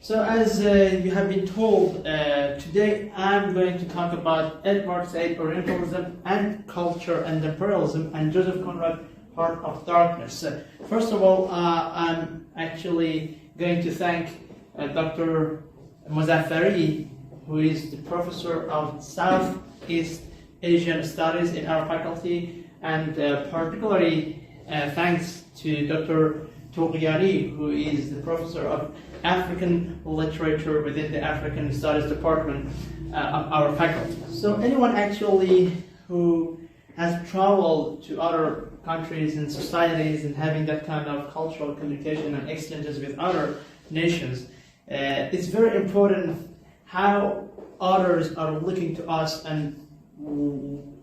So as you have been told, today I'm going to talk about Edward Said, Orientalism and Culture and Imperialism, and Joseph Conrad, Heart of Darkness. First of all, I'm actually going to thank Dr. Muzaffari, who is the professor of Southeast Asian Studies in our faculty, and particularly thanks to Dr. Toghiari, who is the professor of African literature within the African Studies Department of our faculty. So anyone actually who has traveled to other countries and societies and having that kind of cultural communication and exchanges with other nations, it's very important how others are looking to us and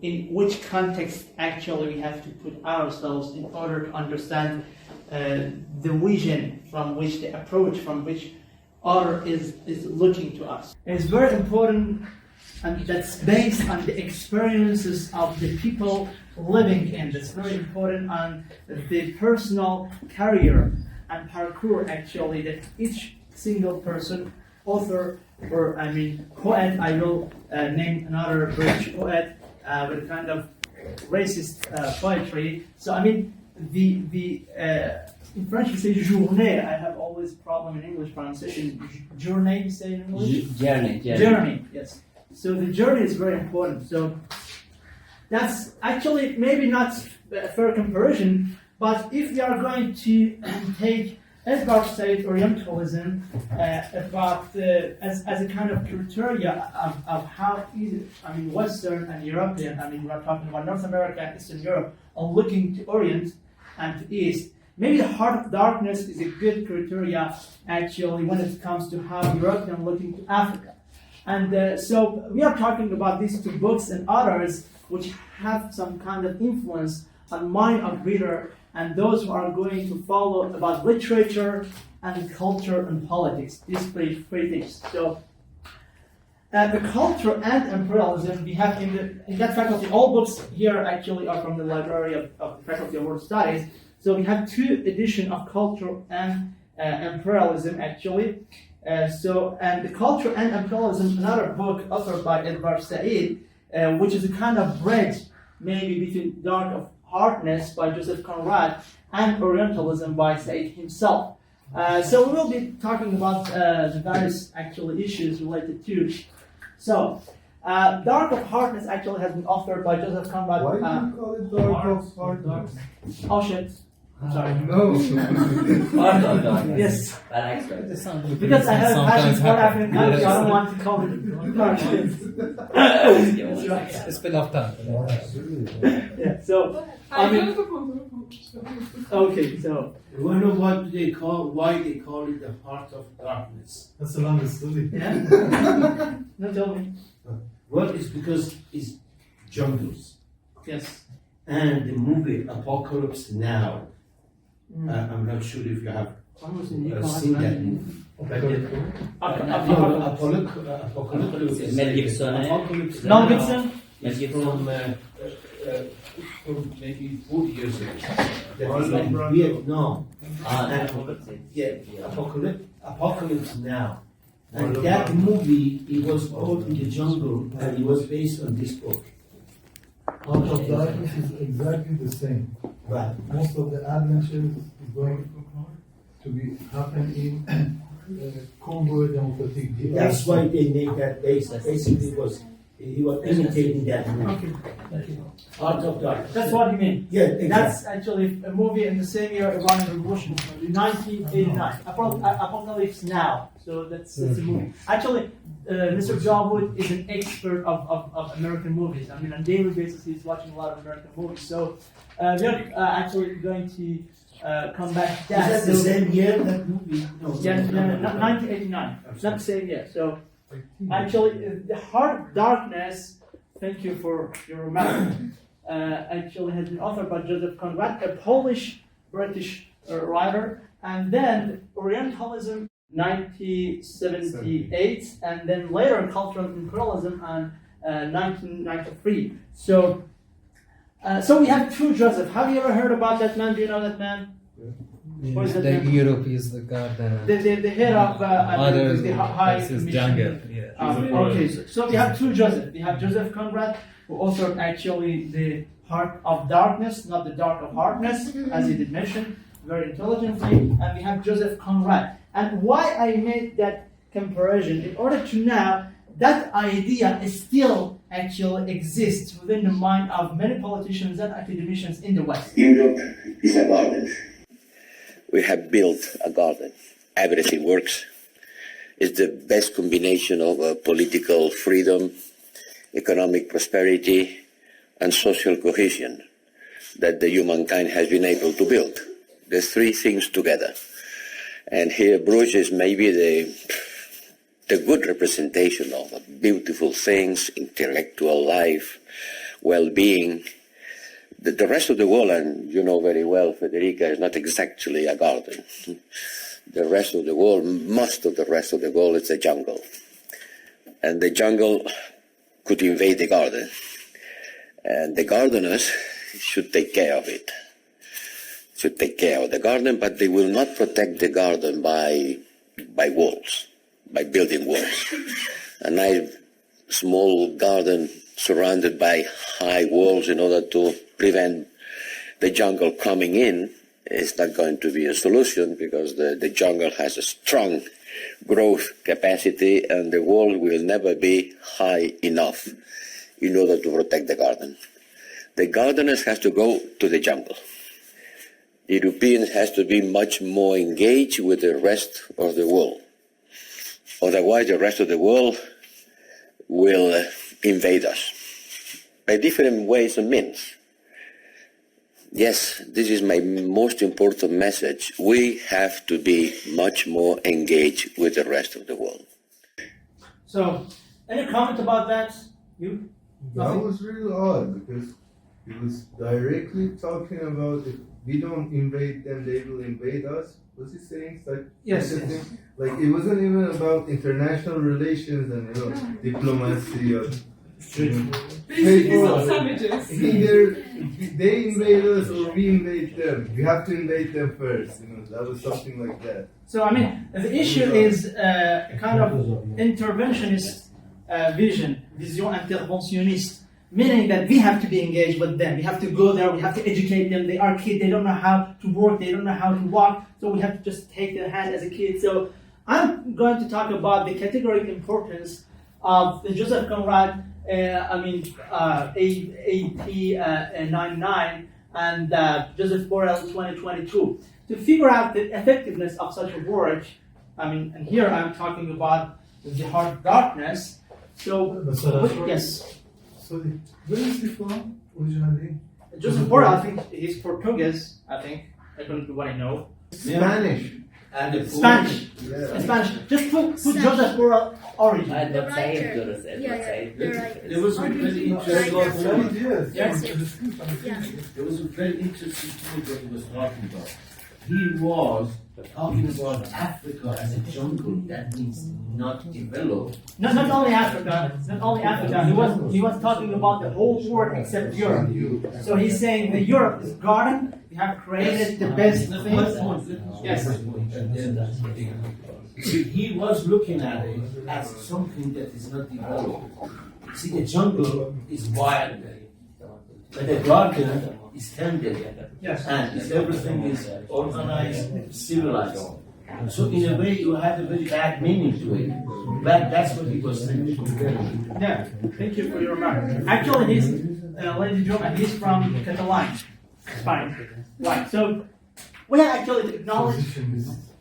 in which context actually we have to put ourselves in order to understand the vision from which, the approach from which other is looking to us. And it's very important, and that's based on the experiences of the people living in. That's very important on the personal career and parkour actually that each single person, author, or poet, I will name another British poet with kind of racist poetry. So in French you say journée. I have always problem in English pronunciation. Journée, you say in English? Journey, yes. So the journey is very important. So that's actually maybe not a fair comparison, but if we are going to take Edward Said Orientalism as a kind of criteria of how Western and European, we're talking about North America and Eastern Europe, are looking to Orient and to East. Maybe the Heart of Darkness is a good criteria actually when it comes to how Europeans are looking to Africa. And so we are talking about these two books and others which have some kind of influence on mind of reader and those who are going to follow about literature and culture and politics. These three things. So the culture and imperialism we have in that faculty. All books here actually are from the library of the Faculty of World Studies. So we have two editions of culture and imperialism actually. And the culture and imperialism, another book authored by Edward Said, which is a kind of bridge maybe between Dark of Hardness by Joseph Conrad and Orientalism by Said himself. So we will be talking about the various actually issues related to. So, Dark of Hardness actually has been authored by Joseph Conrad. Why do you call it Dark of Hardness? Oh shit. I'm sorry. No. Yes. Because I have a passion for African country, I don't want to call it Dark. That's right. It's been enough time. Yeah, so, okay, so. You want to know why they call it the Heart of Darkness? That's a long story. Yeah? No, tell me. Well, it's because it's jungles. Yes. And the movie Apocalypse Now, I'm not sure if you have seen that movie. Apocalypse. Mel Gibson? From maybe 40 years ago. That is in Vietnam. Apocalypse Now. And that movie, it was all in the jungle, and it was based on this book. Heart of Darkness is exactly the same. Right. Most of the adventures is going to be happening in Congo Democratic Republic. That's why they made that base. Basically, he was imitating that movie. Okay, thank you. Heart of Darkness. That's what you mean. Yeah, exactly. That's actually a movie in the same year Iranian Revolution, 1989. Apocalypse Now. So that's a movie. Actually, Mr. Jawwood is an expert of American movies. On a daily basis, he's watching a lot of American movies. So we're actually going to come back to that. Is that the same year, that movie? No, Yeah, 1989. It's not the same year. So actually, the Heart of Darkness, thank you for your remark, actually has been authored by Joseph Conrad, a Polish-British writer, and then Orientalism, 1978, and then later Cultural Imperialism in 1993. So we have two Joseph. Have you ever heard about that man? Do you know that man? Or is that The Europe is the garden. the head of Others the high this is commission. jungle. Yeah. Okay, so we have two Joseph. We have Joseph Conrad, who authored actually the Heart of Darkness, not the Dark of Hardness, as he did mention very intelligently. And we have Joseph Conrad. And why I made that comparison, in order to know that idea still actually exists within the mind of many politicians and academicians in the West. Europe is a garden. We have built a garden. Everything works. It's the best combination of political freedom, economic prosperity, and social cohesion that the humankind has been able to build. The three things together. And here Bruges is maybe the good representation of beautiful things, intellectual life, well-being. The rest of the world, and you know very well, Federica, is not exactly a garden. The rest of the world, most of the rest of the world, is a jungle. And the jungle could invade the garden. And the gardeners should take care of it. Should take care of the garden, but they will not protect the garden by walls, by building walls. A nice small garden surrounded by high walls in order to prevent the jungle coming in is not going to be a solution, because the jungle has a strong growth capacity and the wall will never be high enough in order to protect the garden. The gardeners has to go to the jungle. The Europeans has to be much more engaged with the rest of the world. Otherwise, the rest of the world will invade us by different ways and means. Yes, this is my most important message. We have to be much more engaged with the rest of the world. So, any comment about that? You? That was really odd, because he was directly talking about if we don't invade them, they will invade us. Was he saying such Yes. such a thing? Like, it wasn't even about international relations and diplomacy or Savages. either they invade us or we invade them. We have to invade them first. That was something like that. So, I mean, the issue is a kind of interventionist vision interventionist, meaning that we have to be engaged with them. We have to go there, we have to educate them. They are kids, they don't know how to work, they don't know how to walk, so we have to just take their hand as a kid. So, I'm going to talk about the categorical importance of the Joseph Conrad, AP99 and Joseph Borrell 2022 to figure out the effectiveness of such a work. And here I'm talking about the Heart of Darkness. So, yes. Sorry, where is he from originally? Joseph Borrell, I think he's Portuguese, according to what I know. Spanish. And Spanish. Yeah. Spanish. Just put Joseph Borrell origin. The writer. There was a very interesting Yes. There was a very interesting point that he was talking about. He was talking about Africa as a jungle. That means not developed. Not only Africa. He was talking about the whole world except Europe. So he's saying that Europe is garden. We have created the best things. Yes. See, he was looking at it as something that is not developed. See, the jungle is wild, but the garden is tended, Yes. and everything is organized, civilized. So in a way, you had a very bad meaning to it. But that's what he was saying. Yeah. Thank you for your remark. Actually, he's, ladies and gentlemen, he's from Catalonia, Spain. Right. So we have actually to acknowledge.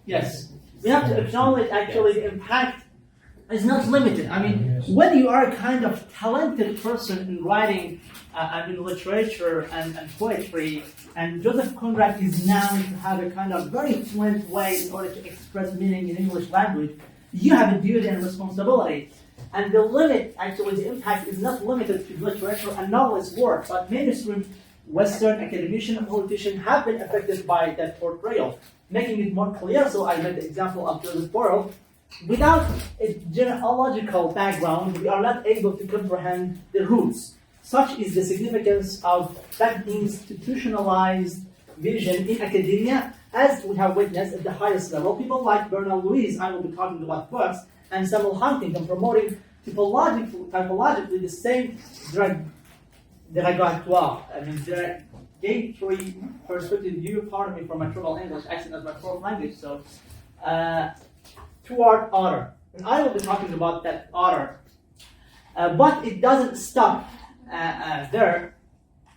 Yes. We have to acknowledge actually the impact is not limited. When you are a kind of talented person in writing, literature and poetry, and Joseph Conrad is known to have a kind of very fluent way in order to express meaning in English language, you have a duty and responsibility. And the limit, actually, the impact is not limited to literature and novelist work, but mainstream Western academician and politician have been affected by that portrayal, making it more clear. So I made the example of Joseph Borrell. Without a genealogical background, we are not able to comprehend the roots. Such is the significance of that institutionalized vision in academia, as we have witnessed at the highest level. People like Bernard Louis, I will be talking about first, and Samuel Huntington promoting typologically the same dérogatoire, derogatory perspective view, pardon me for my triple English accent as my fourth language, so toward order. And I will be talking about that order. But it doesn't stop there,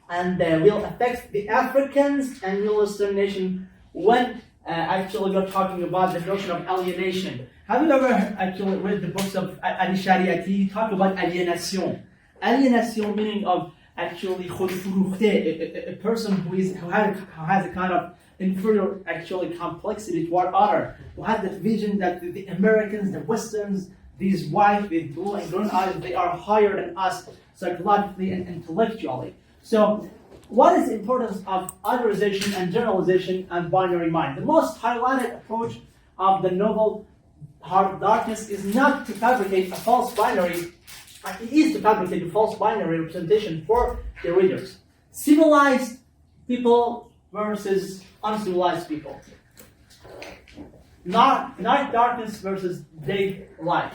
and will affect the Africans and Middle Eastern nation when actually we're talking about the notion of alienation. Have you ever actually read the books of Ali Shariati? He talk about alienation. Alienation meaning of actually a person who has a kind of inferior actually complexity toward other, who has that vision that the Americans, the Westerns, these white with blue and green eyes, they are higher than us psychologically and intellectually. So what is the importance of otherization and generalization and binary mind? The most highlighted approach of the novel Heart of Darkness is not to fabricate a false binary, it is to fabricate a false binary representation for the readers. Civilized people versus uncivilized people. Night darkness versus day light.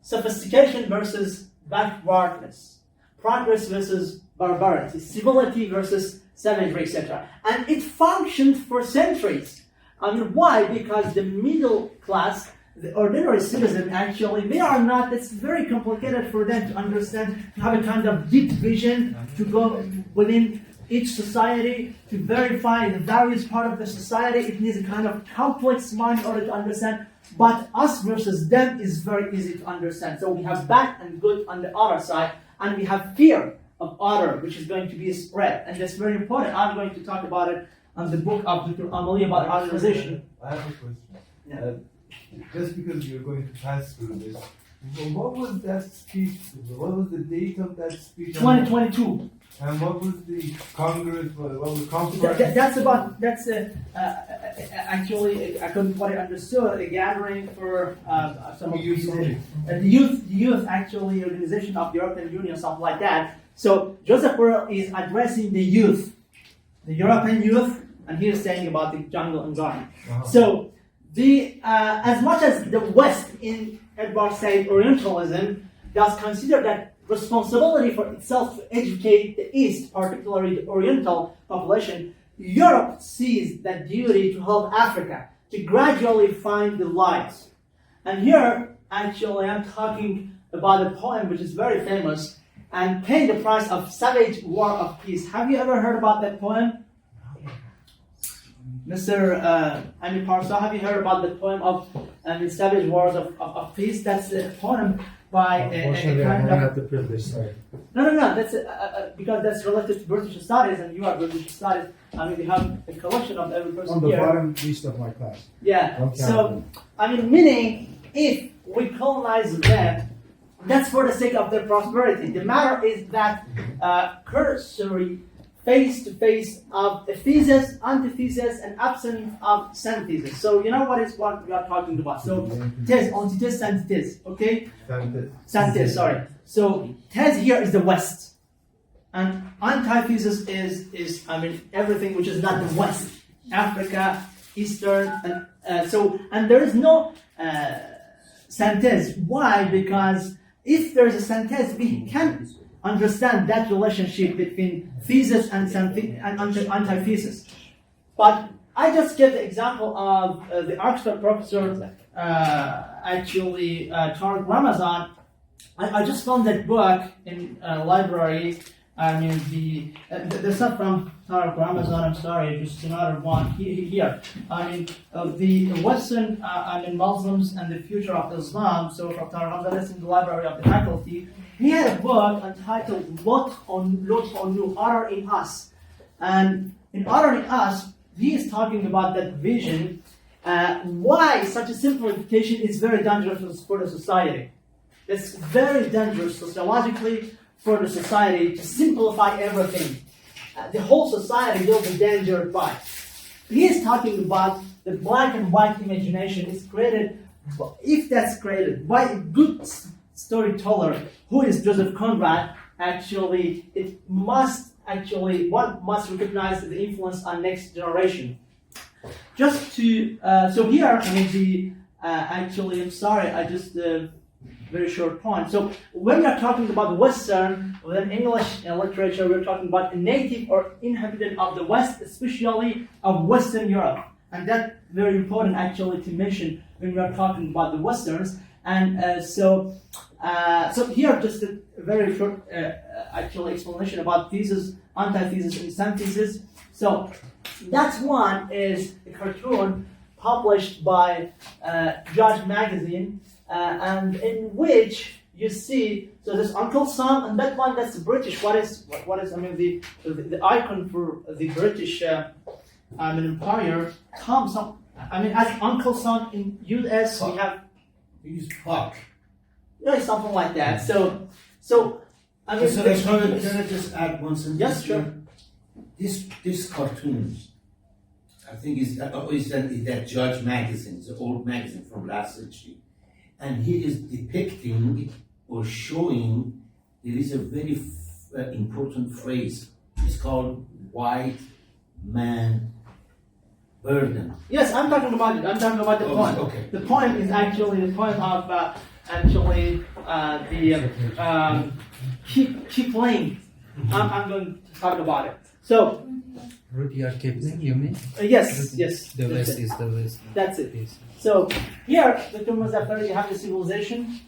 Sophistication versus backwardness. Progress versus barbarity. Civility versus savagery, etc. And it functioned for centuries. I mean, why? Because the middle class, the ordinary citizen, actually, they are not, it's very complicated for them to understand, to have a kind of deep vision, to go within each society, to verify the various part of the society. It needs a kind of complex mind in order to understand. But us versus them is very easy to understand. So we have bad and good on the other side, and we have fear of other, which is going to be spread. And that's very important. I'm going to talk about it on the book of Dr. Amelie about organization. I have a question. Yeah. Just because you're going to pass through this, what was that speech? What was the date of that speech? 2022. And what was the Congress? What was conference? That's actually, according to what I understood, a gathering for some of the youth actually organization of the European Union, something like that. So Joseph Borrell is addressing the youth, the European youth, and he is saying about the jungle and garden. Uh-huh. So as much as the West, in Edward said, Orientalism, does consider that responsibility for itself to educate the East, particularly the Oriental population, Europe sees that duty to help Africa to gradually find the light. And here, actually, I'm talking about a poem which is very famous, and Paying the Price of Savage War of Peace. Have you ever heard about that poem? Mr. Ami Parsa, have you heard about the poem of Savage Wars of Peace? That's a poem by Unfortunately, I don't have the privilege, sorry. No. That's because that's related to British studies, and you are British studies. I mean, we have a collection of every person On the here. bottom least of my class. Yeah. Okay. So, I mean, meaning if we colonize them, that's for the sake of their prosperity. The matter is that cursory face-to-face of a thesis, antithesis, and absence of synthesis. So you know what we are talking about. So thèse, antithèse, synthesis. Okay? Synthesis, sorry. So thèse here is the West. And antithesis is everything which is not the West. Africa, Eastern, and there is no synthesis. Why? Because if there is a synthesis, we can understand that relationship between thesis and antithesis. But I just give the example of the Oxford professor, Tariq Ramazan. I just found that book in a library. I mean, there's not from Tariq Ramazan, I'm sorry, just another one here. I mean, the Western Muslims and the future of Islam. So from Tariq Ramazan, that's in the library of the faculty. He had a book entitled Lot on Nu, Honor in Us. And in Honor in Us, he is talking about that vision, why such a simplification is very dangerous for the society. It's very dangerous sociologically for the society to simplify everything. The whole society will be endangered by. He is talking about the black and white imagination is created, if that's created by a good storyteller, who is Joseph Conrad, actually, it must actually one must recognize the influence on next generation. Just to so here, I mean the actually, I'm sorry, I just very short point. So when we are talking about Western, within English literature, we're talking about a native or inhabitant of the West, especially of Western Europe, and that's very important actually to mention when we are talking about the Westerns. And so here just a very short actual explanation about thesis, antithesis, and synthesis. So that one is a cartoon published by Judge magazine, and in which you see, so there's Uncle Sam, and that one that's British. What is I mean the icon for the British empire? Tom Sam. I mean as Uncle Sam in U.S. we have. Use Puck. Yeah, something like that. So I mean. So can I just add one sentence? Yes, sure. This cartoons, I think is that Judge magazine, it's an old magazine from last century, and he is depicting or showing there is a very important phrase. It's called white man burden. Yes, I'm talking about it. I'm talking about the point. Okay. The point is actually the point of keep playing. I'm going to talk about it. So. Rudyard Kipling, you mean? Yes. The West is the West. That's it. So here, the Thomas after you have the civilization,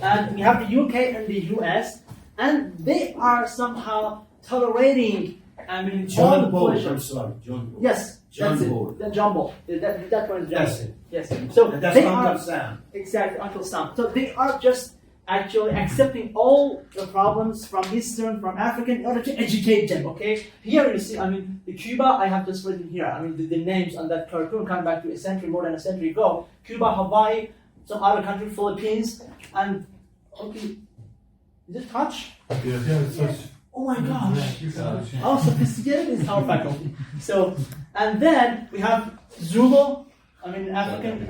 and you have the UK and the US, and they are somehow tolerating. I mean, John all Bull. pleasure. I'm sorry, John Bull. Yes, John that's Bull. it. Then John Bull. That one is John. That's it. Yes. So And that's they Uncle are Sam. exactly Uncle Sam. So they are just actually accepting all the problems from Eastern, from African, in order to educate them. Okay. Here you see. I mean, the Cuba. I have just written here. I mean, the names on that cartoon come back to a century, more than a century ago. Cuba, Hawaii, some other country, Philippines, and okay. Is it touch? Oh my gosh! How sophisticated is our faculty? So, and then we have Zulu. I mean, African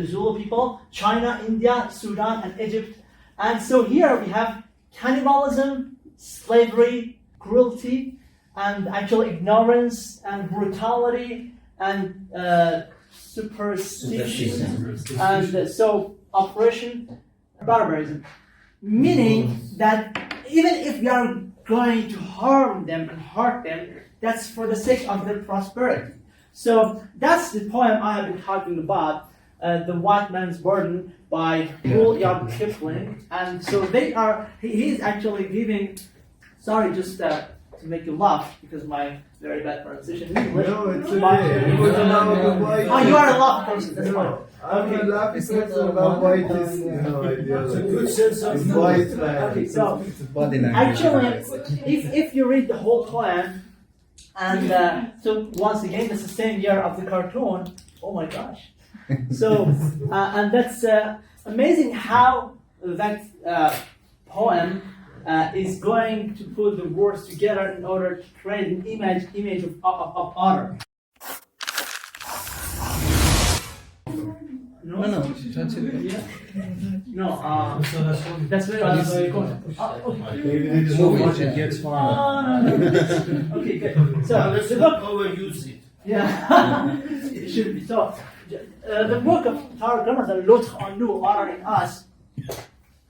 Zulu people, China, India, Sudan, and Egypt. And so here we have cannibalism, slavery, cruelty, and actual ignorance and brutality and superstition, and so oppression, barbarism. Meaning that even if we are going to harm them and hurt them, that's for the sake of their prosperity. So that's the poem I have been talking about, The White Man's Burden by Rudyard Kipling. And so they are, he is actually giving, sorry, just to make you laugh, because my very bad pronunciation. No, it's okay. It was about the white. Oh, you are a laugh person, that's fine. I'm a laughing person about white is, It's a good sense of it's white man. Okay, so Body language. actually, if you read the whole poem, and so once again, it's the same year of the cartoon. Oh my gosh! So and that's amazing how that poem is going to put the words together in order to create an image of honor. No, That's it. Yeah. No, that's very Maybe they just So don't much watch it it. gets far. Okay, good. So Let's the not book, overuse it. yeah, it should be. So the book of Tarek Ramadan, L'autre en nous, honor in us,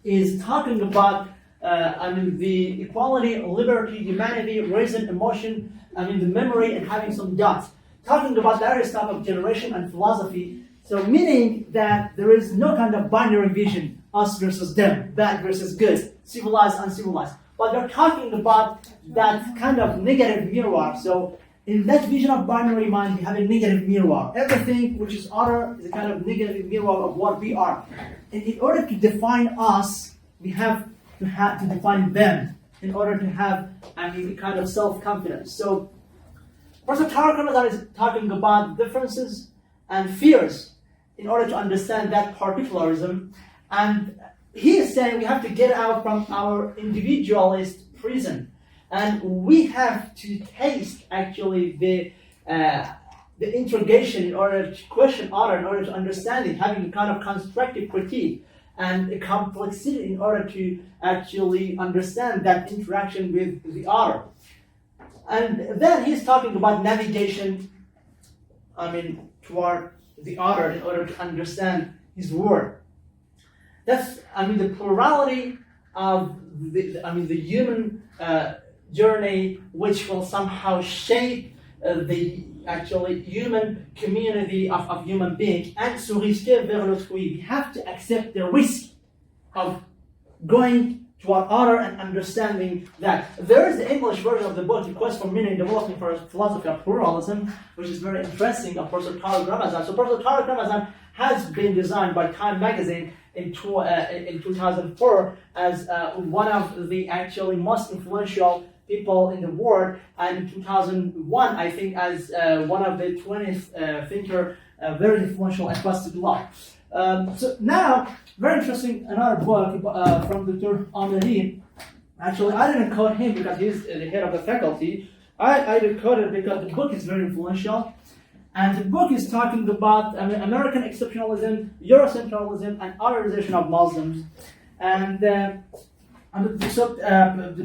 is talking about the equality, liberty, humanity, reason, emotion, the memory, and having some dots. Talking about various type of generation and philosophy. So meaning that there is no kind of binary vision, us versus them, bad versus good, civilized, uncivilized. But they're talking about that kind of negative mirror. So in that vision of binary mind, we have a negative mirror. Everything which is other is a kind of negative mirror of what we are. And in order to define us, we have to define them in order to have a kind of self-confidence. So Professor Tarek Ramadan is talking about differences and fears in order to understand that particularism. And he is saying we have to get out from our individualist prison. And we have to taste actually the integration in order to question other, in order to understand it, having a kind of constructive critique and a complexity in order to actually understand that interaction with the other. And then he's talking about navigation, toward the other in order to understand his word. That's, the plurality of the human journey, which will somehow shape the actually human community of human beings. And se risquer vers l'autrui, we have to accept the risk of going toward other and understanding that. There is the English version of the book, The Quest for Meaning, Developing for a Philosophy of Pluralism, which is very interesting, of Professor Tariq Ramazan. So Professor Tariq Ramazan has been designed by Time magazine in 2004 as one of the actually most influential people in the world, and in 2001, I think, as one of the 20th thinker, very influential across the globe. So now, very interesting, another book from Dr. Amélie. Actually, I didn't quote him because he's the head of the faculty. I did quote it because the book is very influential. And the book is talking about American exceptionalism, Eurocentralism, and otherization of Muslims. And the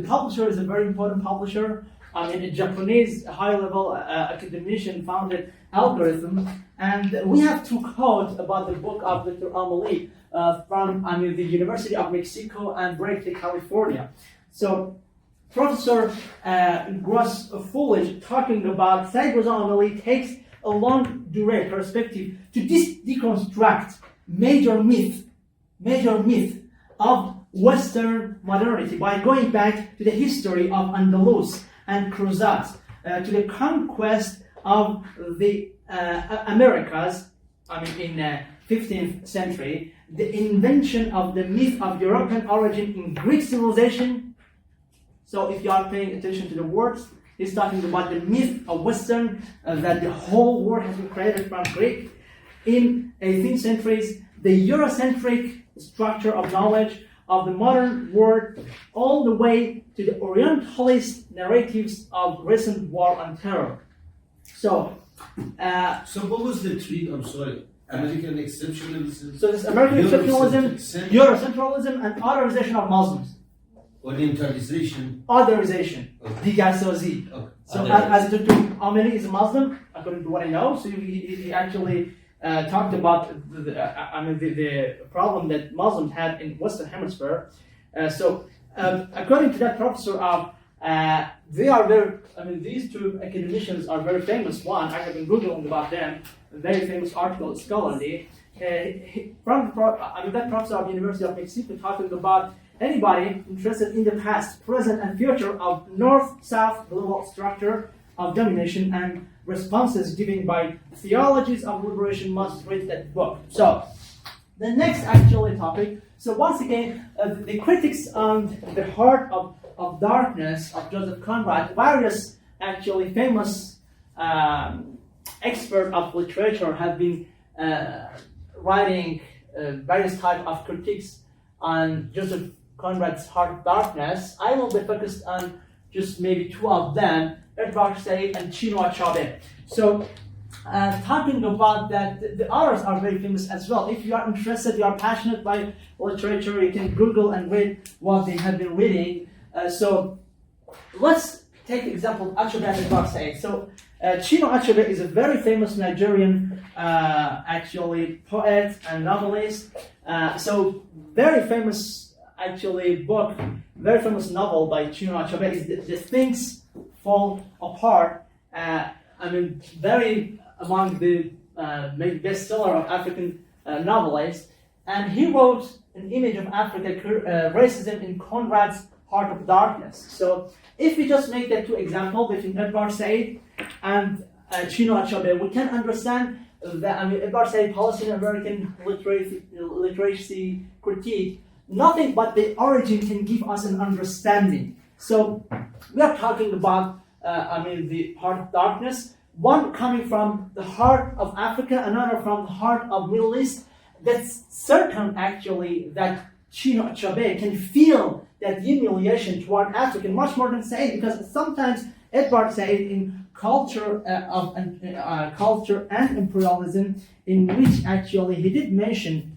publisher is a very important publisher. A Japanese high-level academician founded Algorithm. And we have to quote about the book of Dr. Amélie from the University of Mexico and Berkeley, California. So Professor Gross Fullage talking about Said Amélie takes a long durée perspective to deconstruct major myth of Western modernity by going back to the history of Andalus and Crusades, to the conquest of the Americas, in 15th century, the invention of the myth of European origin in Greek civilization. So if you are paying attention to the words, he's talking about the myth of Western, that the whole world has been created from Greek. In 18th centuries, the Eurocentric structure of knowledge of the modern world, all the way to the Orientalist narratives of recent war on terror. So what was the three? I'm sorry. American exceptionalism. So this American exceptionalism, Eurocentralism, and otherization of Muslims. Orientalization. Otherization. Okay. Digasozi. Okay. So as Dr. Amélie is a Muslim, according to what I know, so he actually talked about the problem that Muslims had in Western Hemisphere. According to that professor, they are very. These two academicians are very famous. One, I have been googling about them. A very famous article, scholarly. That professor of the University of Mexico talking about anybody interested in the past, present, and future of North-South global structure of domination and responses given by theologies of liberation must read that book. So, the next actually topic. So once again, the critics on the heart of darkness of Joseph Conrad, various actually famous experts of literature have been writing various types of critiques on Joseph Conrad's Heart of Darkness. I will be focused on just maybe two of them, Edward Said and Chinua Achebe. So, talking about that, the others are very famous as well. If you are interested, you are passionate by literature, you can Google and read what they have been reading. So, let's take the example of Achebe and Edward Said. So, Chinua Achebe is a very famous Nigerian, actually, poet and novelist. Very famous, actually, book, very famous novel by Chinua Achebe is The Things Fall Apart. Very among the maybe bestseller of African novelists. And he wrote an image of Africa, racism in Conrad's Heart of Darkness. So if we just make that two examples between Edward Said and Chinua Achebe, we can understand that Edward Said, Palestinian American literacy critique, nothing but the origin can give us an understanding. So we are talking about the Heart of Darkness, one coming from the heart of Africa, another from the heart of Middle East. That's certain actually that Chinua Achebe can feel that humiliation toward Africa much more than Said, because sometimes Edward Said in culture and imperialism, in which actually he did mention,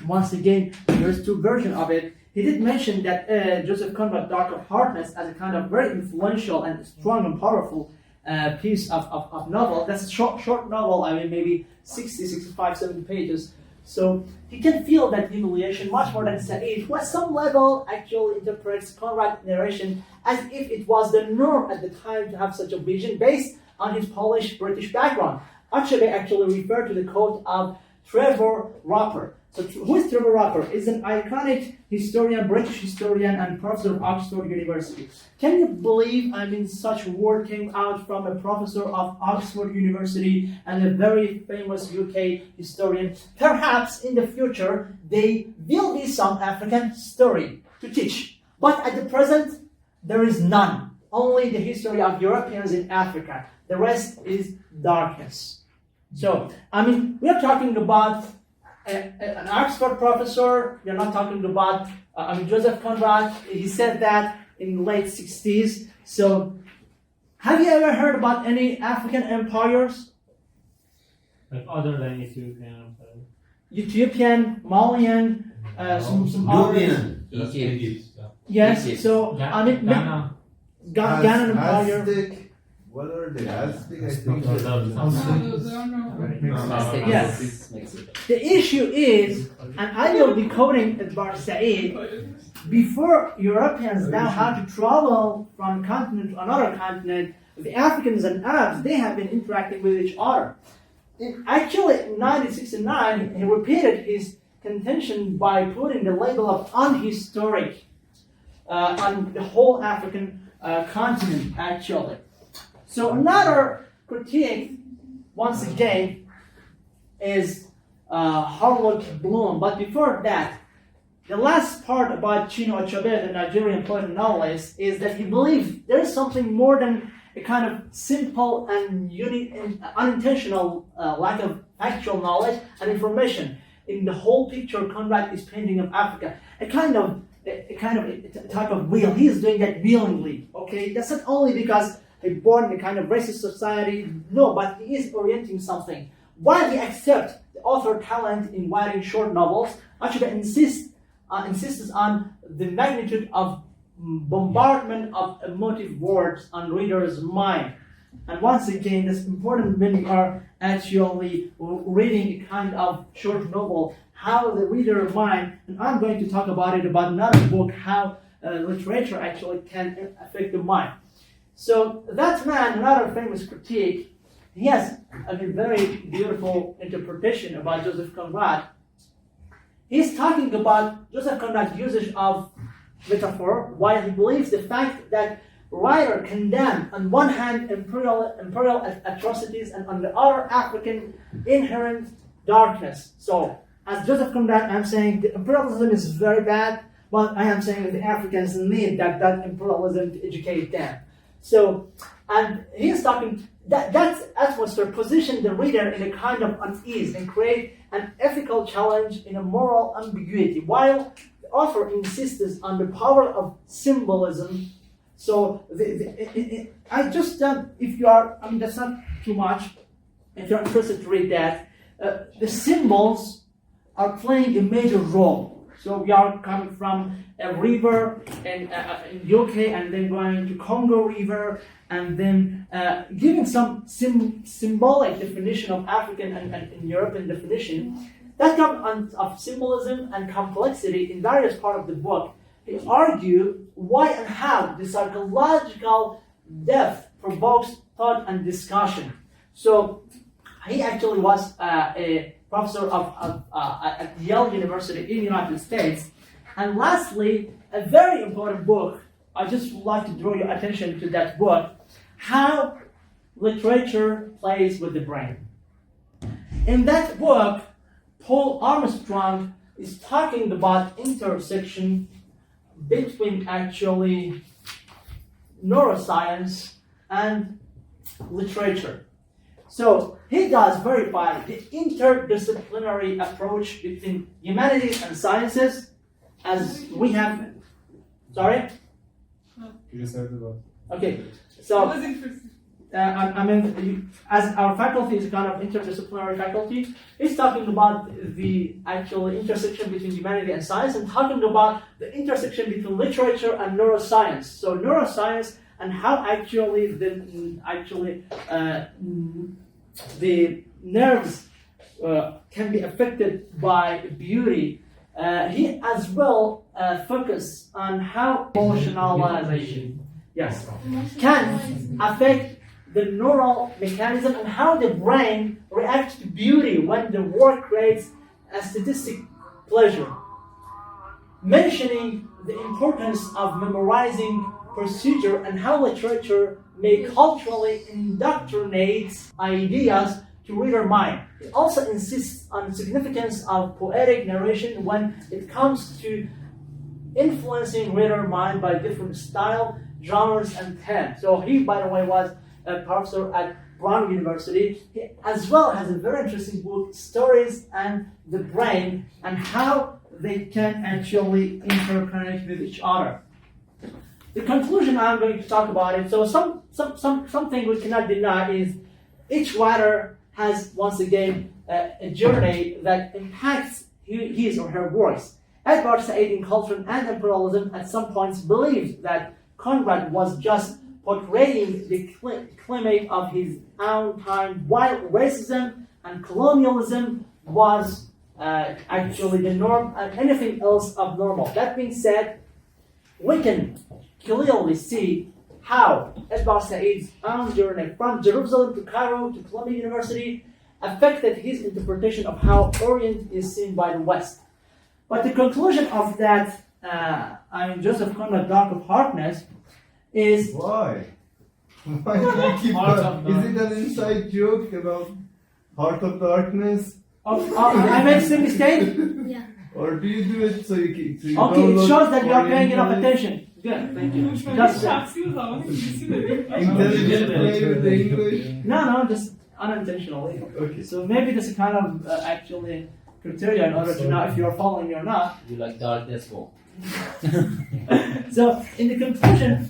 once again, there's two versions of it. he did mention that Joseph Conrad, Dark of Hardness, as a kind of very influential and strong and powerful piece of novel. That's a short novel, I mean maybe 60, 65, 70 pages. So he can feel that humiliation much more than Said, who at some level actually interprets Conrad's narration as if it was the norm at the time to have such a vision based on his Polish-British background. Actually referred to the quote of Trevor Roper. So who is Trevor Roper? He's an iconic historian, British historian, and professor of Oxford University. Can you believe, such a word came out from a professor of Oxford University and a very famous UK historian? Perhaps in the future, there will be some African story to teach. But at the present, there is none. Only the history of Europeans in Africa. The rest is darkness. So, we are talking about an Oxford professor. We are not talking about, Joseph Conrad. He said that in the late 60s. So, have you ever heard about any African empires? Like other than Ethiopian. Ethiopian, Malian, some others. Egypt. Yes, Egypt. so, Ghana. Ghana Empire. Aztec. What are they? Aztec, I think. Yes. The issue is, and I will be quoting Edward Said, before Europeans now had to travel from one continent to another continent, the Africans and Arabs, they have been interacting with each other. Actually, in 1969, he repeated his contention by putting the label of unhistoric on the whole African continent, actually. So another critique, once again, is Harold Bloom. But before that, the last part about Chinua Achebe, the Nigerian poet and novelist, is that he believes there is something more than a kind of simple and unintentional lack of actual knowledge and information in the whole picture Conrad is painting of Africa. A type of wheel. He is doing that willingly. Okay, that's not only because he's born in a kind of racist society. No, but he is orienting something. While he accepts the author talent in writing short novels, Achebe insists on the magnitude of bombardment of emotive words on reader's mind. And once again, it's important when you are actually reading a kind of short novel, how the reader mind, and I'm going to talk about another book, how literature actually can affect the mind. So that man, another famous critique, he has a very beautiful interpretation about Joseph Conrad. He's talking about Joseph Conrad's usage of metaphor, while he believes the fact that writer condemned on one hand imperial atrocities and on the other African inherent darkness. So, as Joseph Conrad, I'm saying the imperialism is very bad, but I am saying that the Africans need that imperialism to educate them. So, and he's talking that atmosphere position the reader in a kind of unease and create an ethical challenge in a moral ambiguity, while the author insists on the power of symbolism. So, I just if you are, that's not too much. If you're interested to read that, the symbols are playing a major role. So we are coming from a river in UK and then going to Congo River and then giving some symbolic definition of African and European definition. That comes of symbolism and complexity in various parts of the book. They argue why and how the psychological depth provokes thought and discussion. So he actually was a professor at Yale University in the United States. And lastly, a very important book, I just would like to draw your attention to that book, How Literature Plays with the Brain. In that book, Paul Armstrong is talking about intersection between actually neuroscience and literature. So he does verify the interdisciplinary approach between humanities and sciences, as we have. Sorry? You just heard about. Okay. So as our faculty is kind of interdisciplinary faculty, he's talking about the actual intersection between humanity and science, and talking about the intersection between literature and neuroscience. So neuroscience and how actually the nerves can be affected by beauty. He as well focused on how emotionalization, yes, can affect the neural mechanism and how the brain reacts to beauty when the work creates aesthetic pleasure. Mentioning the importance of memorizing procedure and how literature may culturally indoctrinate ideas to reader mind. It also insists on the significance of poetic narration when it comes to influencing reader mind by different style, genres, and themes. So he, by the way, was a professor at Brown University. He as well has a very interesting book, Stories and the Brain, and how they can actually interconnect with each other. The conclusion I'm going to talk about it. So something we cannot deny is each writer has once again a journey that impacts his or her works. Edward Said in Culture and Imperialism at some points believed that Conrad was just portraying the climate of his own time, while racism and colonialism was actually the norm and anything else abnormal. That being said, we can clearly see how Edward Said's own journey from Jerusalem to Cairo to Columbia University affected his interpretation of how Orient is seen by the West. But the conclusion of that, Joseph Conrad Dark of Hardness, is... Why? Why do you keep that? Is it an inside joke about Heart of Darkness? I made some mistake? Yeah. Or do you do it so you Okay, it shows that you are paying enough Orientalism? attention. Good, thank you. Just Intelligent play with the English? No, just unintentionally. Okay. So maybe this is kind of actually criteria in order to know if you are following me or not. You like darkness more. So in the conclusion,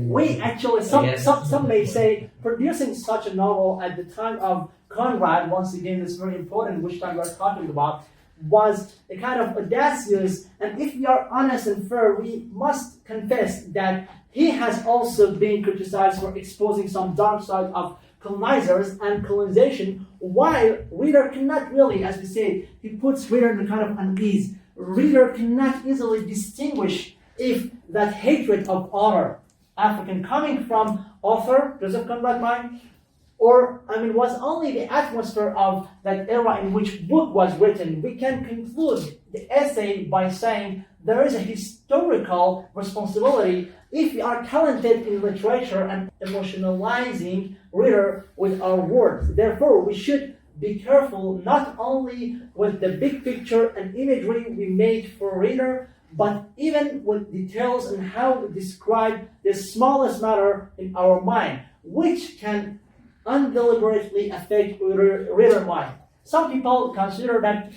we actually, some may say, producing such a novel at the time of Conrad, once again, it's very important which time we're talking about, was a kind of audacious, and if we are honest and fair, we must confess that he has also been criticized for exposing some dark side of colonizers and colonization, while reader cannot really, as we say, he puts reader in a kind of unease. Reader cannot easily distinguish if that hatred of author, African, coming from author, Joseph Conrad Mine, or, was only the atmosphere of that era in which book was written. We can conclude the essay by saying there is a historical responsibility if we are talented in literature and emotionalizing reader with our words. Therefore, we should be careful not only with the big picture and imagery we made for reader, but even with details and how we describe the smallest matter in our mind, which can undeliberately affect reader mind. Some people consider that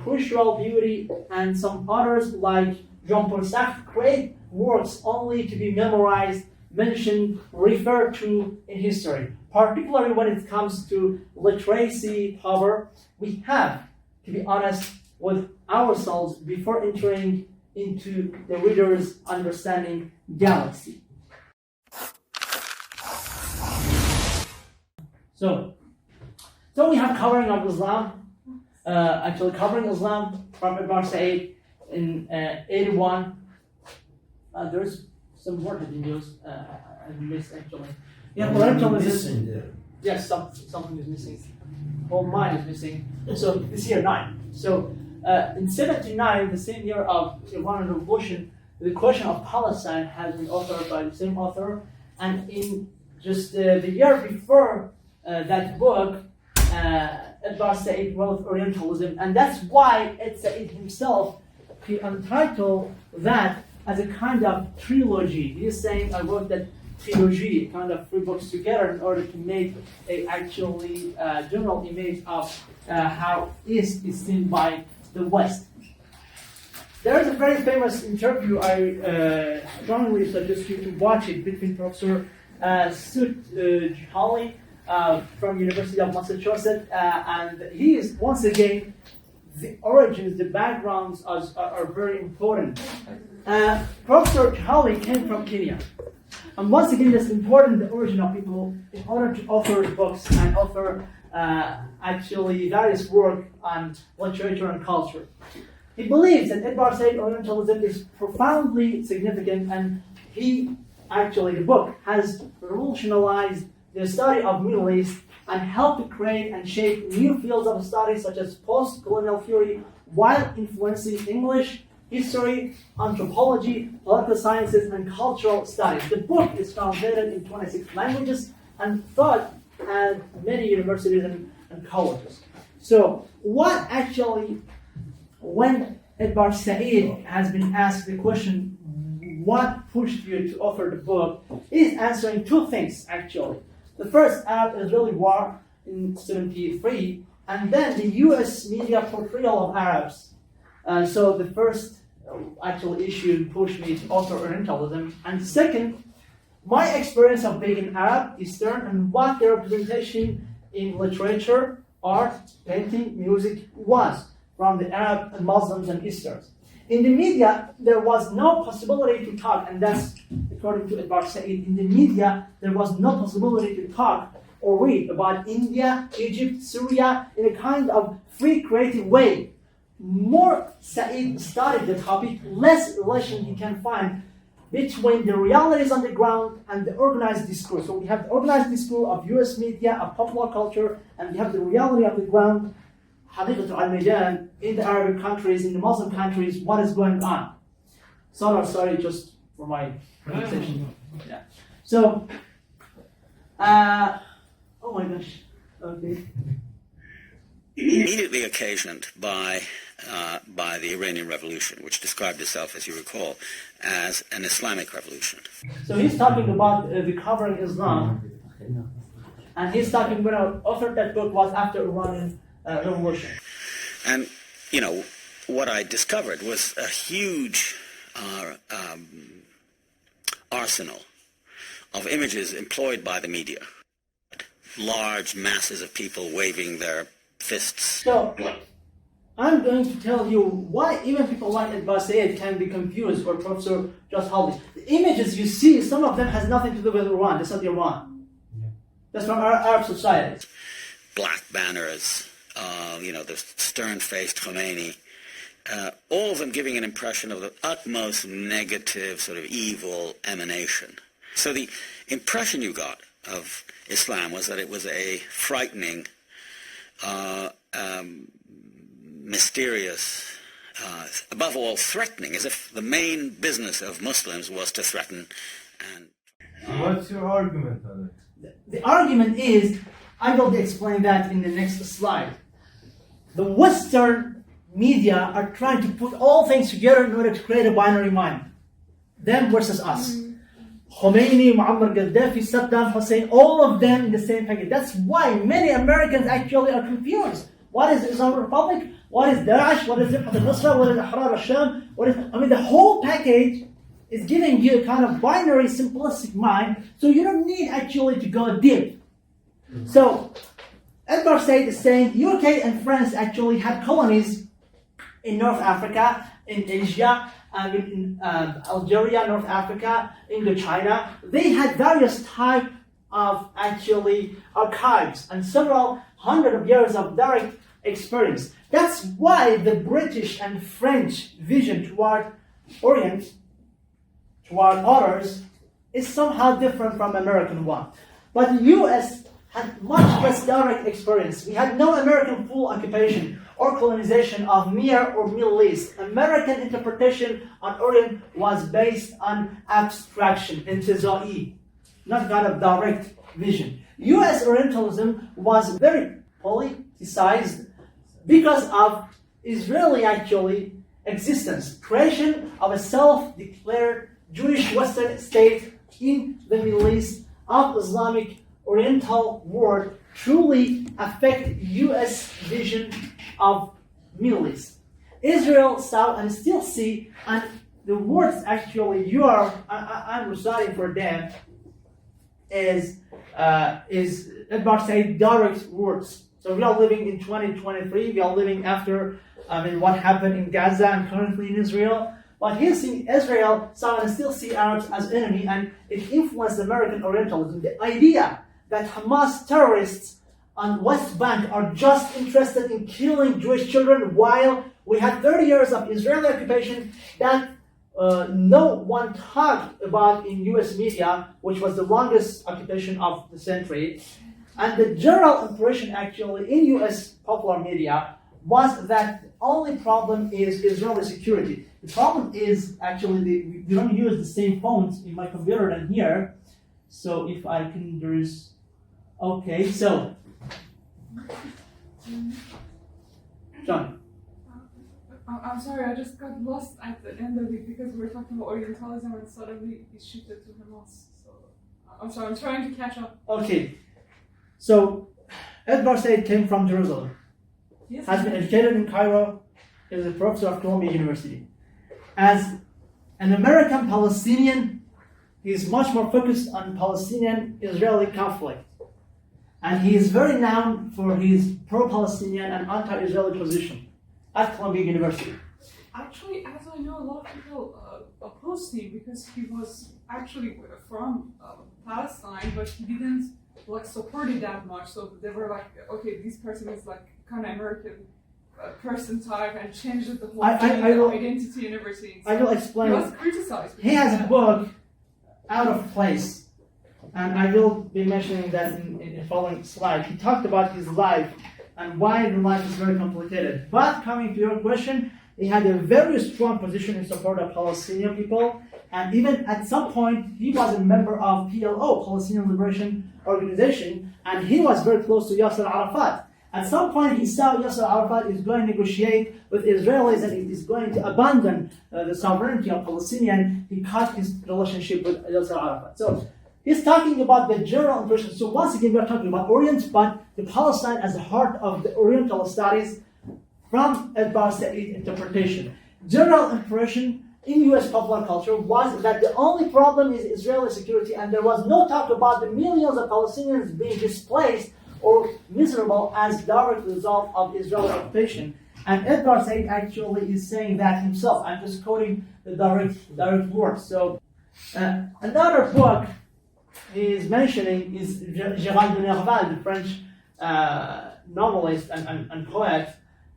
crucial beauty, and some others, like Jean-Paul Sartre, create works only to be memorized, mentioned, referred to in history. Particularly when it comes to literacy power, we have to be honest with ourselves before entering into the reader's understanding galaxy. So we have covering of Islam, covering Islam from Ibn Said in 81. There's some word that you use, I missed actually. Yeah, Orientalism. Yes, something is missing. Whole mind is missing. So this year 9. So in 79, the same year of Iranian Revolution, the question of Palestine has been authored by the same author, and in just the year before that book, Edward Said wrote Orientalism, and that's why Ed Said himself, he entitled that as a kind of trilogy. He is saying, I wrote that trilogy, kind of 3 books together in order to make a actually general image of how East is seen by the West. There is a very famous interview, I strongly suggest you to watch it, between Professor Sut Holly from University of Massachusetts, and he is once again the origins, the backgrounds are very important. Professor Holly came from Kenya, and once again, it's important the origin of people in order to offer books and offer actually various work on literature and culture. He believes that Edward Said Orientalism is profoundly significant, and the book has revolutionized the study of Middle East and helped to create and shape new fields of study such as post-colonial theory while influencing English, history, anthropology, political sciences, and cultural studies. The book is translated in 26 languages and taught at many universities and colleges. So when Edward Said has been asked the question, what pushed you to offer the book, is answering two things actually. The first, Arab-Israeli war in 1973, and then the U.S. media portrayal of Arabs. So the first issue pushed me to author Orientalism. And second, my experience of being an Arab, Eastern, and what their representation in literature, art, painting, music was from the Arab and Muslims and Easterns. In the media, there was no possibility to talk, and that's according to Edward Said. In the media, there was no possibility to talk or read about India, Egypt, Syria in a kind of free, creative way. More Said studied the topic, less relation he can find between the realities on the ground and the organized discourse. So we have the organized discourse of US media, of popular culture, and we have the reality of the ground, حقيقة al-Maidan, in the Arabic countries, in the Muslim countries, what is going on. Sorry, just for my presentation. Yeah. So, oh my gosh, okay. Immediately occasioned by the Iranian Revolution, which described itself, as you recall, as an Islamic revolution. So he's talking about recovering Islam, and he's talking when I authored that book was after Iranian Revolution. And, what I discovered was a huge arsenal of images employed by the media. Large masses of people waving their fists. So, I'm going to tell you why even people like Edward Said can be confused, or Professor Just Holly. The images you see, some of them has nothing to do with Iran. That's not Iran. That's from our Arab society. Black banners, the stern-faced Khomeini, all of them giving an impression of the utmost negative, sort of evil emanation. So the impression you got of Islam was that it was a frightening, mysterious, above all threatening, as if the main business of Muslims was to threaten. And what's your argument on it? The argument is, I will explain that in the next slide. The Western media are trying to put all things together in order to create a binary mind. Them versus us. Khomeini, Muammar Gaddafi, Saddam Hussein, all of them in the same package. That's why many Americans actually are confused. What is the Islamic Republic? What is Daesh? What is Jabhat al-Nusra? What is Ahrar al-Sham? The whole package is giving you a kind of binary, simplistic mind, so you don't need actually to go deep. So, Edward Said is saying UK and France actually had colonies in North Africa, in Asia, in Algeria, North Africa, Indochina. They had various types of actually archives and several hundred of years of direct experience. That's why the British and French vision toward Orient, toward others, is somehow different from American one. But the US had much less direct experience. We had no American full occupation or colonization of Near or Middle East. American interpretation on Orient was based on abstraction, intizai, not kind of direct vision. US Orientalism was very politicized because of Israeli actually existence, creation of a self-declared Jewish Western state in the Middle East of Islamic Oriental world truly affect US vision of Middle East. Israel saw and still see, and the words actually I'm reciting for them. is Edward Said direct words. So we are living in 2023. We are living after what happened in Gaza and currently in Israel. But he's seeing Israel, some still see Arabs as enemy, and it influenced American Orientalism. The idea that Hamas terrorists on West Bank are just interested in killing Jewish children, while we had 30 years of Israeli occupation that no one talked about in US media, which was the longest occupation of the century. And the general impression actually in US popular media was that the only problem is Israeli security. The problem is actually we don't use the same phones in my computer than here. So if I can, there's, okay, so, John. I'm sorry, I just got lost at the end of it because we were talking about Orientalism and suddenly it shifted to Hamas. So I'm sorry, I'm trying to catch up. Okay, so Edward Said came from Jerusalem. Yes. Has been educated in Cairo, is a professor of Columbia University. As an American Palestinian, he is much more focused on Palestinian-Israeli conflict. And he is very known for his pro-Palestinian and anti-Israeli position at Columbia University. Actually, as I know, a lot of people opposed him because he was actually from Palestine, but he didn't support it that much. So they were like, okay, this person is like kind of American person type and changed the whole identity and everything. So I will explain. He was criticized. He has a book, Out of Place, and I will be mentioning that in the following slide. He talked about his life and why the life is very complicated. But coming to your question, he had a very strong position in support of Palestinian people, and even at some point he was a member of PLO, Palestinian Liberation Organization, and he was very close to Yasser Arafat. At some point he saw Yasser Arafat is going to negotiate with Israelis and he is going to abandon the sovereignty of Palestinian. He cut his relationship with Yasser Arafat. So he's talking about the general impression. So once again we are talking about Orient, but the Palestine as the heart of the Oriental studies from Edward Said interpretation. General impression in US popular culture was that the only problem is Israeli security, and there was no talk about the millions of Palestinians being displaced or miserable as direct result of Israeli occupation. And Edward Said actually is saying that himself. I'm just quoting the direct words. So another book he is mentioning is Gérald de Nerval, the French novelist and poet,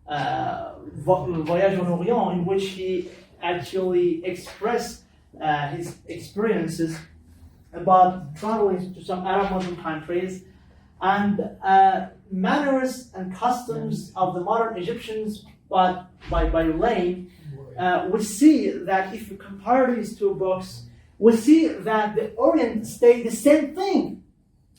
Voyage en Orient, in which he actually expressed his experiences about traveling to some Arab Muslim countries and manners and customs of the modern Egyptians, but by Lane, we see that if you compare these two books, we see that the Orient stayed the same thing.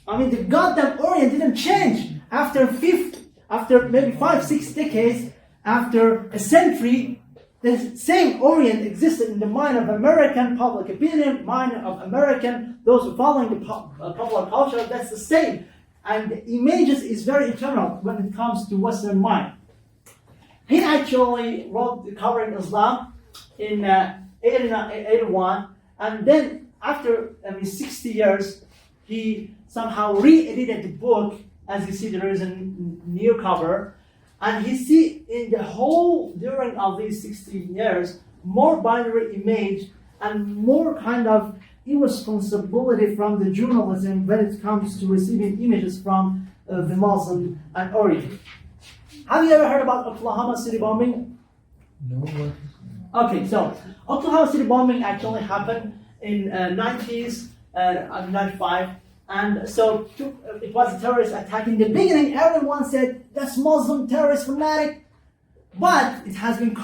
I mean, the goddamn Orient didn't change after maybe 5-6 decades, after a century. The same Orient existed in the mind of American public opinion, mind of American, those who following the popular culture. That's the same. And the images is very internal when it comes to Western mind. He actually wrote The Covering Islam in 81, and then after 60 years, he somehow re-edited the book. As you see, there is a new cover, and he see in the whole during of these 16 years more binary image and more kind of irresponsibility from the journalism when it comes to receiving images from the Muslim and Orient. Have you ever heard about Oklahoma City bombing? No. What? Okay, so Oklahoma City bombing actually happened in 90s, 95, and so it was a terrorist attack. In the beginning, everyone said that's Muslim terrorist fanatic, but it has been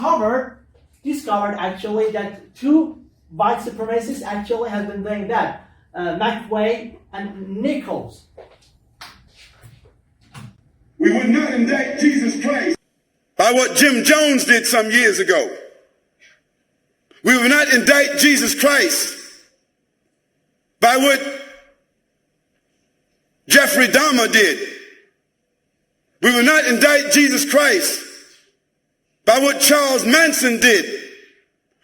discovered actually that two white supremacists actually have been doing that, McWay and Nichols. We would not indict Jesus Christ by what Jim Jones did some years ago. We will not indict Jesus Christ by what Jeffrey Dahmer did. We will not indict Jesus Christ by what Charles Manson did.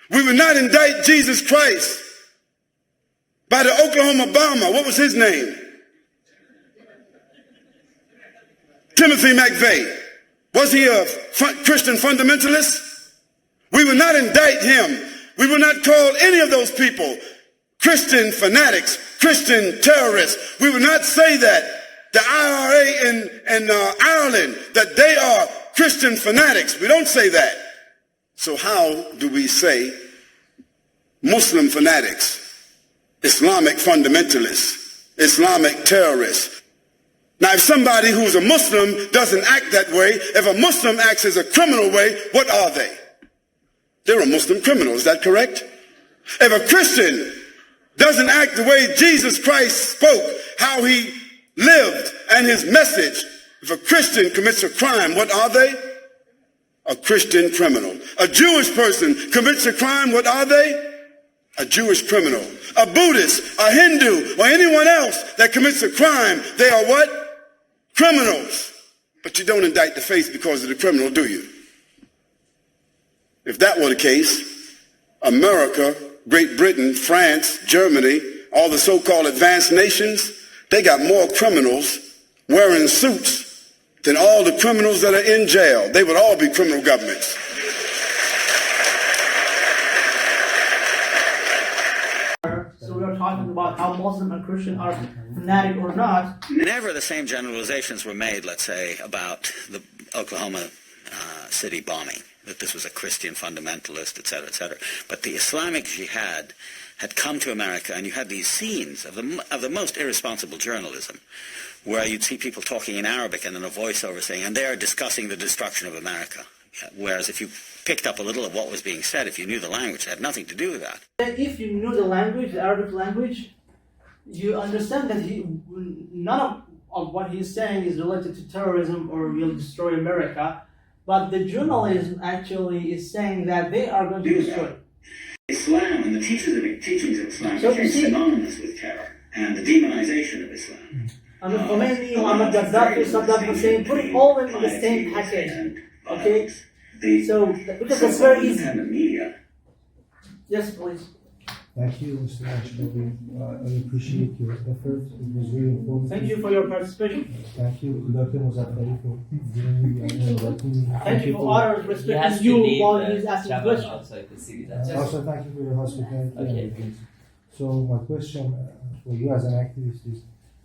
We will not indict Jesus Christ by the Oklahoma bomber. What was his name? Timothy McVeigh. Was he a Christian fundamentalist? We will not indict him. We will not call any of those people Christian fanatics, Christian terrorists. We will not say that the IRA in Ireland, that they are Christian fanatics. We don't say that. So how do we say Muslim fanatics, Islamic fundamentalists, Islamic terrorists? Now, if somebody who's a Muslim doesn't act that way, if a Muslim acts as a criminal way, what are they? They're a Muslim criminal, is that correct? If a Christian doesn't act the way Jesus Christ spoke, how he lived and his message, if a Christian commits a crime, what are they? A Christian criminal. A Jewish person commits a crime, what are they? A Jewish criminal. A Buddhist, a Hindu, or anyone else that commits a crime, they are what? Criminals. But you don't indict the faith because of the criminal, do you? If that were the case, America, Great Britain, France, Germany, all the so-called advanced nations, they got more criminals wearing suits than all the criminals that are in jail. They would all be criminal governments. So we are talking about how Muslim and Christian are fanatic or not. Never the same generalizations were made, let's say, about the Oklahoma City bombing, that this was a Christian fundamentalist, etc., etc. But the Islamic Jihad had come to America, and you had these scenes of the most irresponsible journalism, where you'd see people talking in Arabic and then a voiceover saying, and they're discussing the destruction of America. Whereas if you picked up a little of what was being said, if you knew the language, it had nothing to do with that. If you knew the language, the Arabic language, you understand that none of what he's saying is related to terrorism or will destroy America. But the journalism actually is saying that they are going to destroy Islam, and the teachings of Islam became synonymous with terror and the demonization of Islam. And Khomeini, Muhammad Ghashghavi, Saddam Hussein, put it all in the same package. Okay? So, because it's very easy. Yes, please. Thank you, Mr. Ghashghavi. I appreciate your effort. It was very important. Thank you for your participation. Thank you, Dr. Muzaffari, for giving me and inviting me. Thank you for honors, respecting you while he's asking questions. Also, thank you for your hospitality and everything. So, my question for you as an activist is,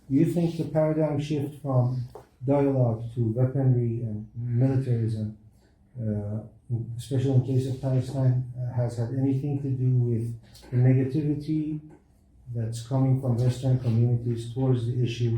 do you think the paradigm shift from dialogue to weaponry and militarism, especially in case of Palestine, has had anything to do with the negativity that's coming from Western communities towards the issue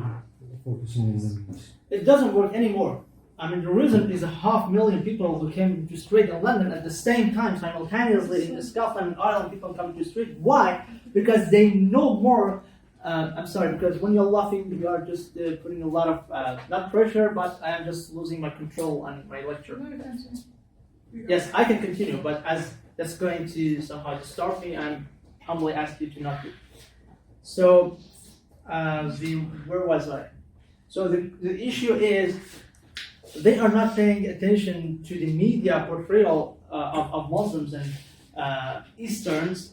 focusing in the Middle East? It doesn't work anymore. I mean, the reason is 500,000 people who came to the street in London at the same time, simultaneously in Scotland and Ireland, people come to the street. Why? Because they know more. I'm sorry, because when you're laughing, you are just putting a lot of, not pressure, but I am just losing my control on my lecture. Yes, I can continue, but as that's going to somehow disturb me, I humbly ask you to not do. So, where was I? So the issue is, they are not paying attention to the media portrayal of Muslims and Easterns,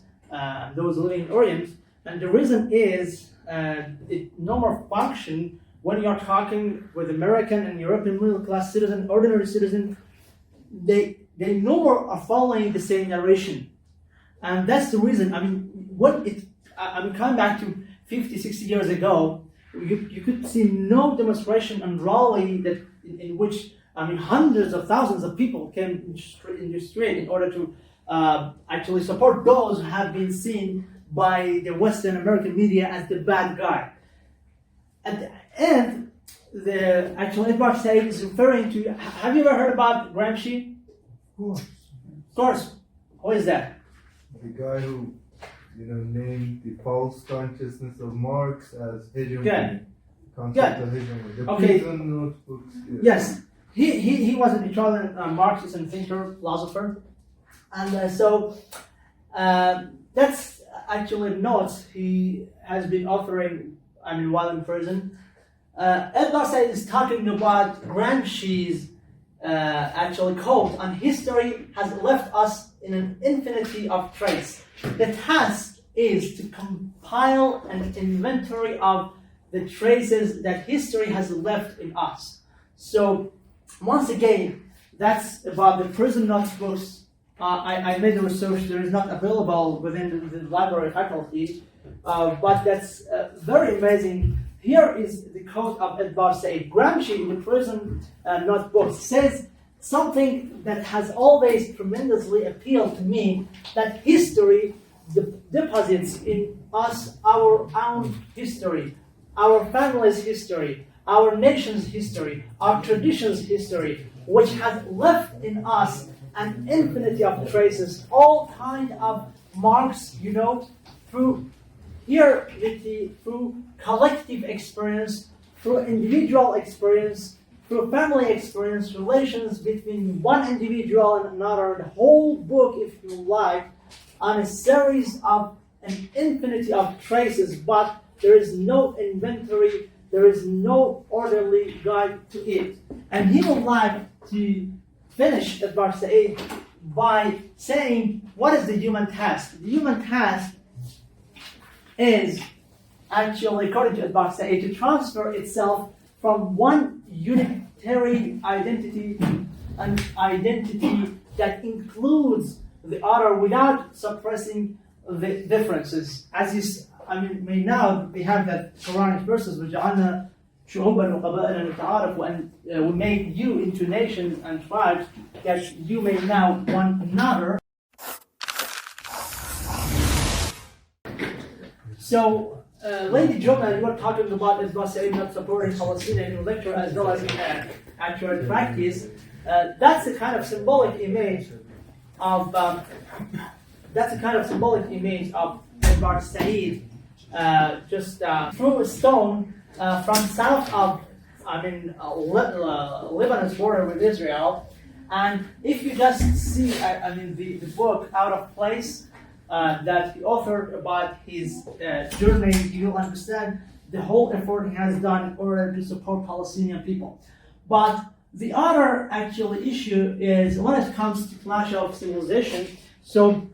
those living in Orient. And the reason is, it no more function when you're talking with American and European middle class citizen, ordinary citizen. They no more are following the same narration. And that's the reason. I mean, I'm coming back to 50, 60 years ago, you could see no demonstration and rally that in which, I mean, hundreds of thousands of people came in the street in order to actually support those who have been seen by the Western American media as the bad guy. At the end, Edward Said is referring to, have you ever heard about Gramsci? Of course. Who is that? The guy who, named the false consciousness of Marx as hegemony. Good. Concept of hegemony. The Okay. prison notebooks. Yes. He was an Italian Marxist and thinker, philosopher. And so that's actually notes he has been authoring, while in prison. Edward Said is talking about Gramsci's actually quote, and history has left us in an infinity of traits. The task is to compile an inventory of the traces that history has left in us. So, once again, that's about the prison notebooks. I made the research, there is not available within the library faculty, but that's very amazing. Here is the quote of Edward Said. Gramsci in the prison notebook says something that has always tremendously appealed to me, that history deposits in us our own history, our family's history, our nation's history, our tradition's history, which has left in us an infinity of traces, all kind of marks, through heredity, through collective experience, through individual experience, through family experience, relations between one individual and another, the whole book, if you like, on a series of an infinity of traces, but there is no inventory, there is no orderly guide to it. And he would like to finish Edward Said by saying, what is the human task? The human task is actually, according to Edward Said, to transfer itself from one unitary identity to an identity that includes the other without suppressing the differences. As you may now we have that Quranic verses, وَجَعَلْنَا شُعُوبًا وَقَبَائِلًا لِتَعَارَفُوا, and we made you into nations and tribes that you may know one another. So, ladies and gentlemen, you were talking about Edward Said not supporting Palestine in your lecture as well as in actual practice. That's a kind of symbolic image of Edward Said just threw a stone from south of Lebanon's border with Israel, and if you just see the book Out of Place that he authored about his journey, you'll understand the whole effort he has done in order to support Palestinian people. But the other actually issue is when it comes to clash of civilization. So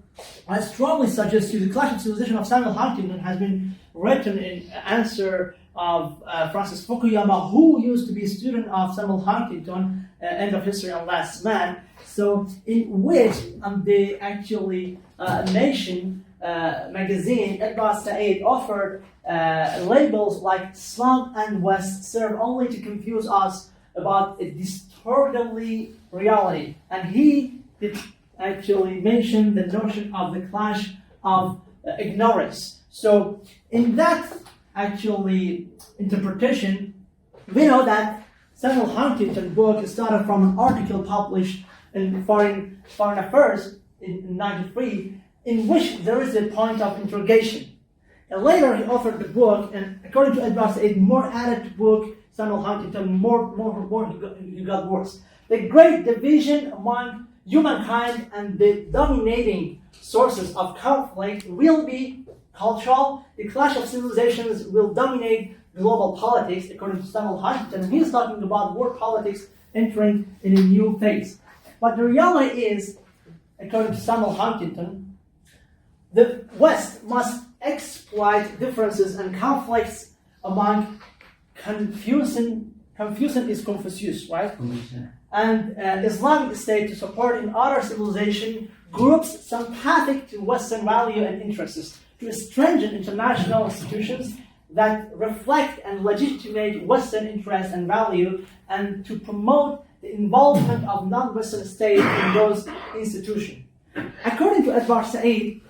I strongly suggest you the Clash of Civilization of Samuel Huntington has been written in answer of Francis Fukuyama, who used to be a student of Samuel Huntington, End of History and Last Man. So in which the actually Nation magazine, Edward Said offered labels like Islam and West serve only to confuse us about a disturbingly reality. And he did actually mention the notion of the clash of ignorance. So in that actually interpretation, we know that Samuel Huntington book started from an article published in Foreign Affairs in 1993, in which there is a point of interrogation. And later he authored the book, and according to Edward Said, more added to book, Samuel Huntington, more he got worse. The great division among humankind and the dominating sources of conflict will be cultural. The clash of civilizations will dominate global politics, according to Samuel Huntington. He's talking about world politics entering in a new phase. But the reality is, according to Samuel Huntington, the West must exploit differences and conflicts among Confucian is Confucius, right? And Islamic State to support in other civilization groups sympathetic to Western value and interests, to stringent international institutions that reflect and legitimate Western interests and value, and to promote the involvement of non-Western states in those institutions. According to Edward Said,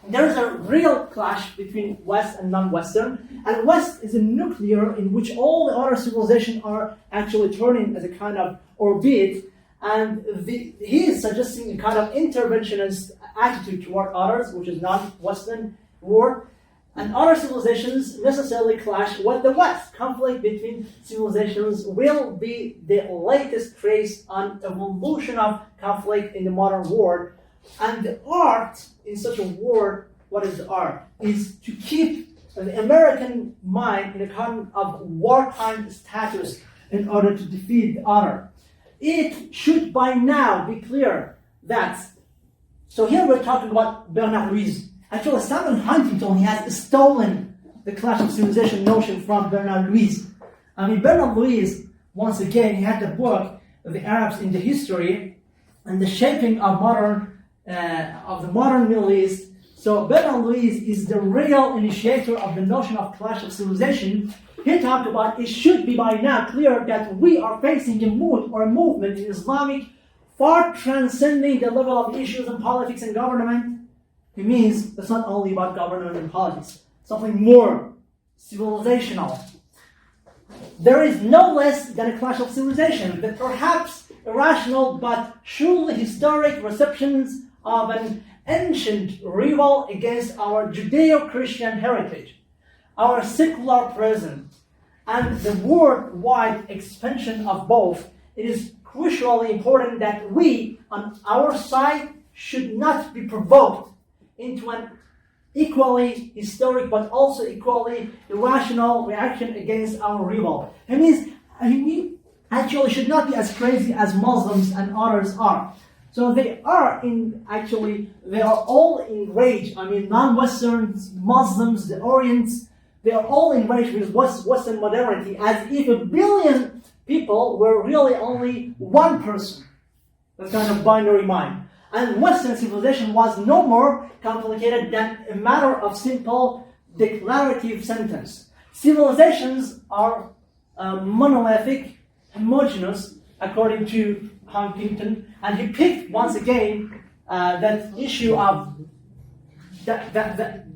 there is a real clash between West and non-Western, and West is a nuclear in which all the other civilizations are actually turning as a kind of orbit, and he is suggesting a kind of interventionist attitude toward others, which is non-Western world, and other civilizations necessarily clash with the West. Conflict between civilizations will be the latest trace on evolution of conflict in the modern world. And the art in such a world, what is the art? Is to keep the American mind in a kind of wartime status in order to defeat the other. It should by now be clear that, so here we're talking about Bernard Ruiz, Actually, Samuel Huntington, he has stolen the clash of civilization notion from Bernard Lewis. I mean, Bernard Lewis, once again, he had the book of the Arabs in the history and the shaping of the modern Middle East. So Bernard Lewis is the real initiator of the notion of clash of civilization. He talked about it should be by now clear that we are facing a mood or a movement in Islamic far transcending the level of issues in politics and government. It means it's not only about government and politics, something more civilizational. There is no less than a clash of civilization, but perhaps irrational but surely historic receptions of an ancient rival against our Judeo-Christian heritage, our secular present, and the worldwide expansion of both. It is crucially important that we, on our side, should not be provoked into an equally historic but also equally irrational reaction against our rival. It means we actually should not be as crazy as Muslims and others are. So they are all enraged. I mean, non-Westerns, Muslims, the Orients, they are all enraged with Western modernity, as if 1 billion people were really only one person. That's kind of binary mind. And Western civilization was no more complicated than a matter of simple declarative sentence. Civilizations are monolithic, homogeneous, according to Huntington, and he picked once again that issue of that.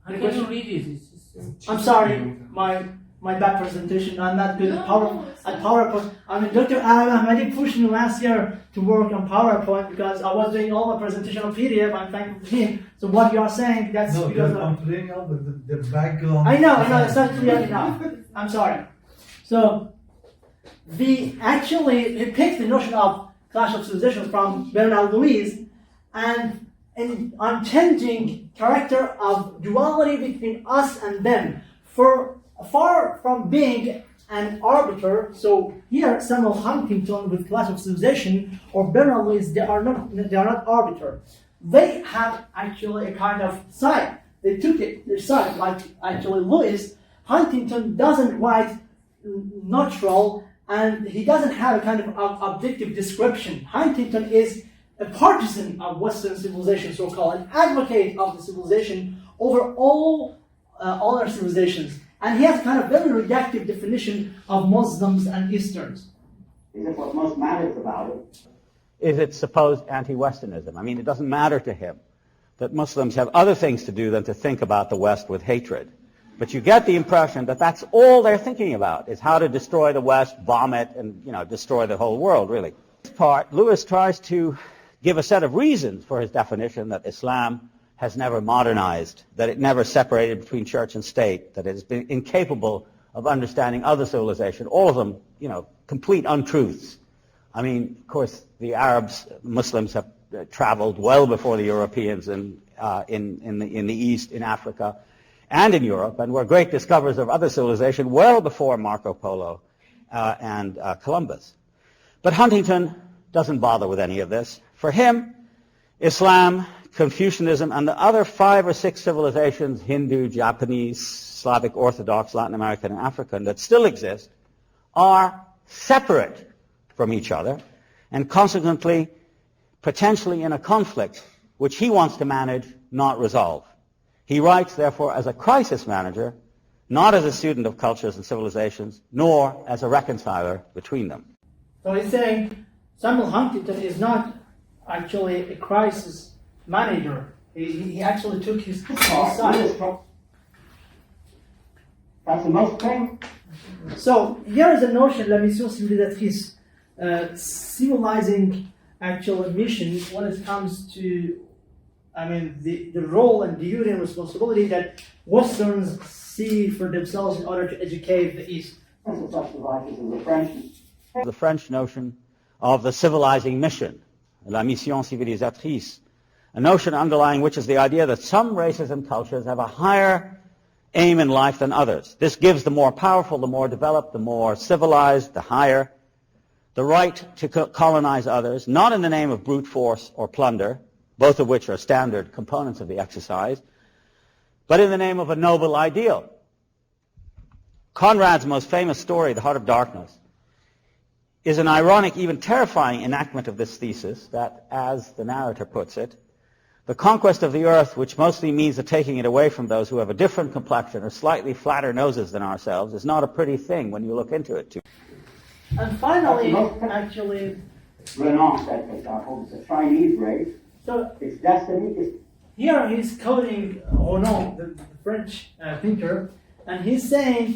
Can you read it? I'm sorry, my bad presentation. I'm not good at PowerPoint. I mean, Dr. Adam Ahmadi pushed me last year to work on PowerPoint because I was doing all my presentation on PDF. I'm thankful to him. So what you are saying, that's no, because you're complaining about the background. I know, it's not clear enough. I'm sorry. So he picked the notion of clash of civilizations from Bernard Lewis and on changing character of duality between us and them. For far from being an arbiter, so here Samuel Huntington with Clash of Civilization or Bernard Lewis, they are not arbiter. They have actually a kind of side. They took their side, like actually Lewis. Huntington doesn't write neutral, and he doesn't have a kind of objective description. Huntington is a partisan of Western civilization, so-called, an advocate of the civilization over all other civilizations. And he has kind of very reductive definition of Muslims and Easterns. Is it what most matters about it? Is its supposed anti-Westernism. I mean, it doesn't matter to him that Muslims have other things to do than to think about the West with hatred. But you get the impression that that's all they're thinking about, is how to destroy the West, bomb it, and destroy the whole world, really. This part, Lewis tries to give a set of reasons for his definition that Islam has never modernized, that it never separated between church and state, that it has been incapable of understanding other civilization, all of them, complete untruths. I mean, of course, the Arabs, Muslims have traveled well before the Europeans in the East, in Africa, and in Europe, and were great discoverers of other civilization well before Marco Polo and Columbus. But Huntington doesn't bother with any of this. For him, Islam, Confucianism, and the other 5 or 6 civilizations, Hindu, Japanese, Slavic Orthodox, Latin American, and African, that still exist, are separate from each other, and consequently, potentially in a conflict which he wants to manage, not resolve. He writes, therefore, as a crisis manager, not as a student of cultures and civilizations, nor as a reconciler between them. So he's saying Samuel Huntington is not actually a crisis manager. He actually took his side. That's the most thing. So here is a notion, let me see that his civilizing actual mission when it comes to, the role and duty and responsibility that Westerns see for themselves in order to educate the East. The French notion of the civilizing mission, la mission civilisatrice, a notion underlying which is the idea that some races and cultures have a higher aim in life than others. This gives the more powerful, the more developed, the more civilized, the higher, the right to colonize others, not in the name of brute force or plunder, both of which are standard components of the exercise, but in the name of a noble ideal. Conrad's most famous story, The Heart of Darkness, is an ironic, even terrifying enactment of this thesis that, as the narrator puts it, the conquest of the earth, which mostly means the taking it away from those who have a different complexion or slightly flatter noses than ourselves, is not a pretty thing when you look into it. And finally, actually, Renan said, for example, it's a Chinese race. So its destiny is... Here he's quoting Renan, the French thinker, and he's saying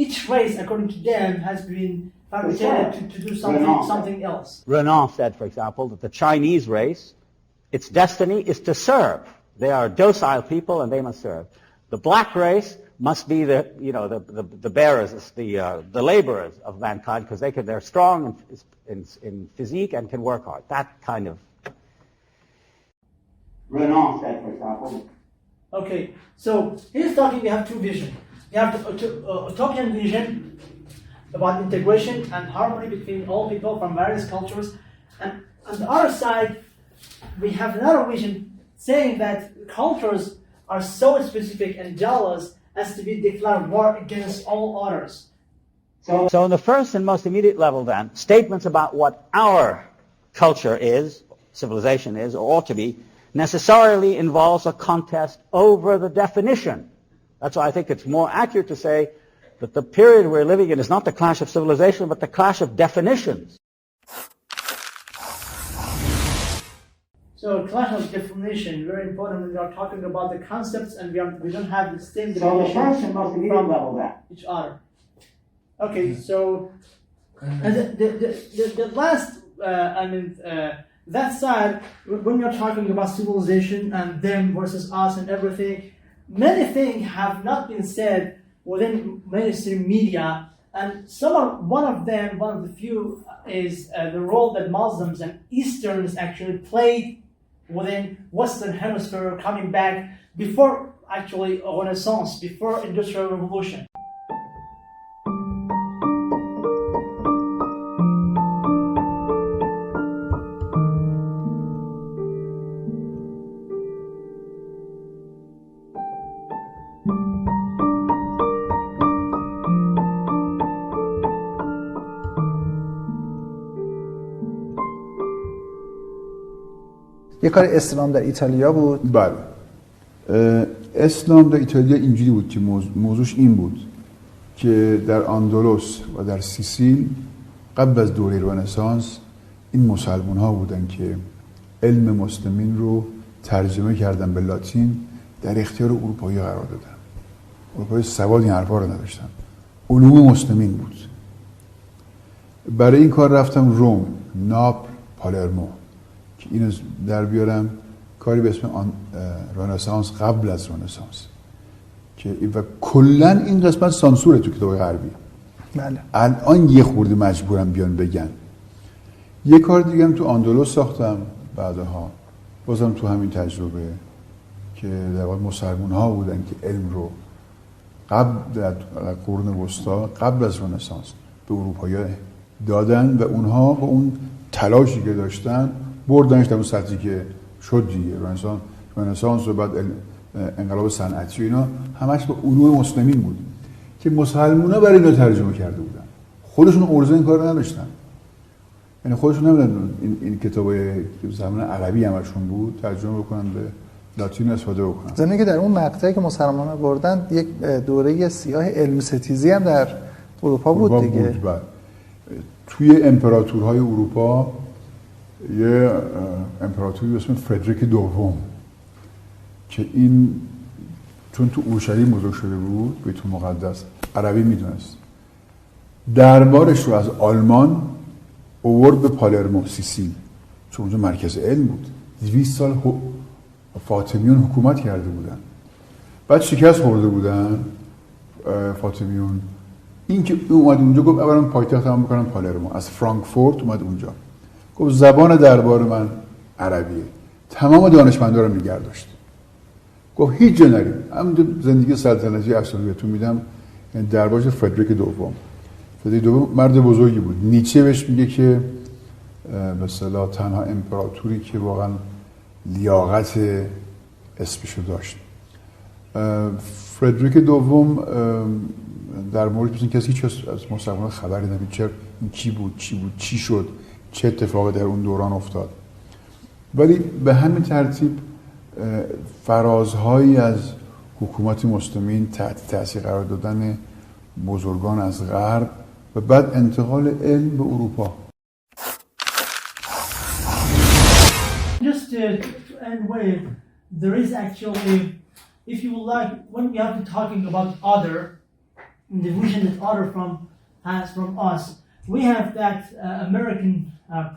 each race, according to them, has been fabricated to do something else. Renan said, for example, that the Chinese race, its destiny is to serve. They are docile people and they must serve. The black race must be the bearers, the laborers of mankind, because they're strong in physique and can work hard. That kind of. Renan said, for example. Okay, so he's talking. We have two visions. We have the utopian vision about integration and harmony between all people from various cultures, and on the other side, we have another vision saying that cultures are so specific and jealous as to be declared war against all others. So on the first and most immediate level then, statements about what our culture is, civilization is, or ought to be, necessarily involves a contest over the definition. That's why I think it's more accurate to say that the period we're living in is not the clash of civilization, but the clash of definitions. So clash of definition, very important when we are talking about the concepts and we don't have the same definition So the first and most immediate level then. Each other. Okay, so and the last, that side, when you're talking about civilization and them versus us and everything, many things have not been said within mainstream media, and one of the few is the role that Muslims and Easterns actually played within Western Hemisphere coming back before actually a Renaissance, before Industrial Revolution. یه کار اسلام در ایتالیا بود. بله. اسلام در ایتالیا اینجوری بود که موضوعش این بود که در اندلس و در سیسیل قبل از دوره رنسانس این مسلمان ها بودن که علم مسلمین رو ترجمه کردن به لاتین، در اختیار اروپایی قرار دادن. اروپایی سواد این حرفا رو نداشتن. علوم مسلمین بود. برای این کار رفتم روم، ناپل، پالرمو که اینو در بیارم، کاری به اسم رنسانس قبل از رنسانس که و کلا این قسمت سانسوره تو کتاب غربی. بله. الان یه خورده مجبورم بیان بگن. یه کار دیگه هم تو اندلس ساختم بعدها، بازم تو همین تجربه که در واقع مسلمان ها بودن که علم رو قبل در قرون وسطا قبل از رنسانس به اروپایی دادن و اونها با اون تلاشی که داشتن بردنش در اون سطحی که شد دیگه. رنسانس و بعد انقلاب صنعتی و اینا همش با علوم مسلمین بود که مسلمونا برای اینا ترجمه کرده بودن. خودشون ارزه این کار نداشتن. یعنی خودشون نمیدونن این کتابای زمان عربی همشون بود ترجمه بکنن به لاتین استفاده بکنن. زمینه که در اون مقطعی که مسلمان‌ها بردن یک دوره سیاه علم ستیزی هم در اروپا بود دیگه. توی امپراتورهای اروپا یه امپراتوری به اسم فردریک دوم که این چون تو اورشلیم بزرگ شده بود، بیت المقدس عربی میدونست، دربارش رو از آلمان آورد به پالرمو سیسیل چون اونجا مرکز علم بود. 200 سال فاطمیون حکومت کرده بودن، بعد شکست خورده بودن فاطمیون. این که اومد اونجا گفت اولا پایتخت هم بکنم پالرمو، از فرانکفورت اومد اونجا، گفت زبان دربار من عربیه، تمام دانشمندا رو نگه داشت، گفت هیچ جا نرید، همونجا زندگی سلطنتی افسانه‌ای بهتون میدم. یعنی دربارش فردریک دوم. فردریک دوم مرد بزرگی بود. نیچه بهش میگه که به اصطلاح تنها امپراتوری که واقعا لیاقت اسمشو داشت. فردریک دوم در مورد مثلا کسی هیچ از مسلمانان خبری نداره، این چی شد، چه اتفاقی در اون دوران افتاد. ولی به همین ترتیب فرازهایی از حکومت مسلمین تحت تاثیر قرار دادن بزرگان از غرب و بعد انتقال علم به اروپا. Just to end with, there is actually, if you would like, when we have been talking about other, the vision that other has from us, we have that American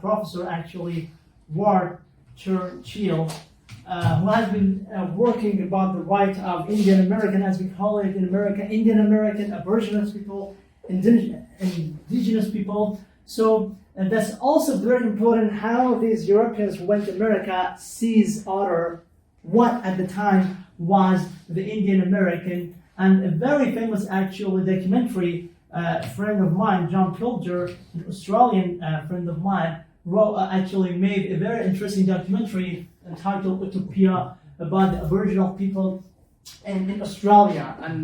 professor actually, Ward Churchill, who has been working about the right of Indian American, as we call it in America, Indian American, Aboriginal people, indigenous people. So that's also very important how these Europeans who went to America sees other, what at the time was the Indian American. And a very famous actually documentary friend of mine, John Pilger, an Australian friend of mine, actually made a very interesting documentary entitled Utopia about the Aboriginal people in Australia. And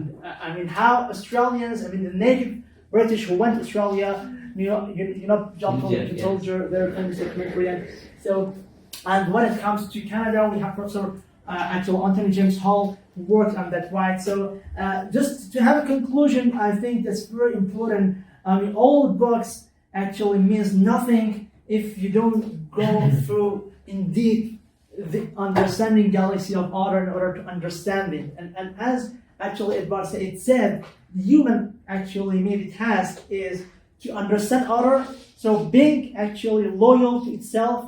I mean how Australians, I mean the native British who went to Australia, you know John Pilger, very famous documentary. And so, and when it comes to Canada, we have Professor actually Anthony James Hall who worked on that, right? So just to have a conclusion, I think that's very important. I mean, all the books actually means nothing if you don't go through in deep the understanding galaxy of order in order to understand it. And as actually Edward said, the human actually maybe task is to understand order. So being actually loyal to itself.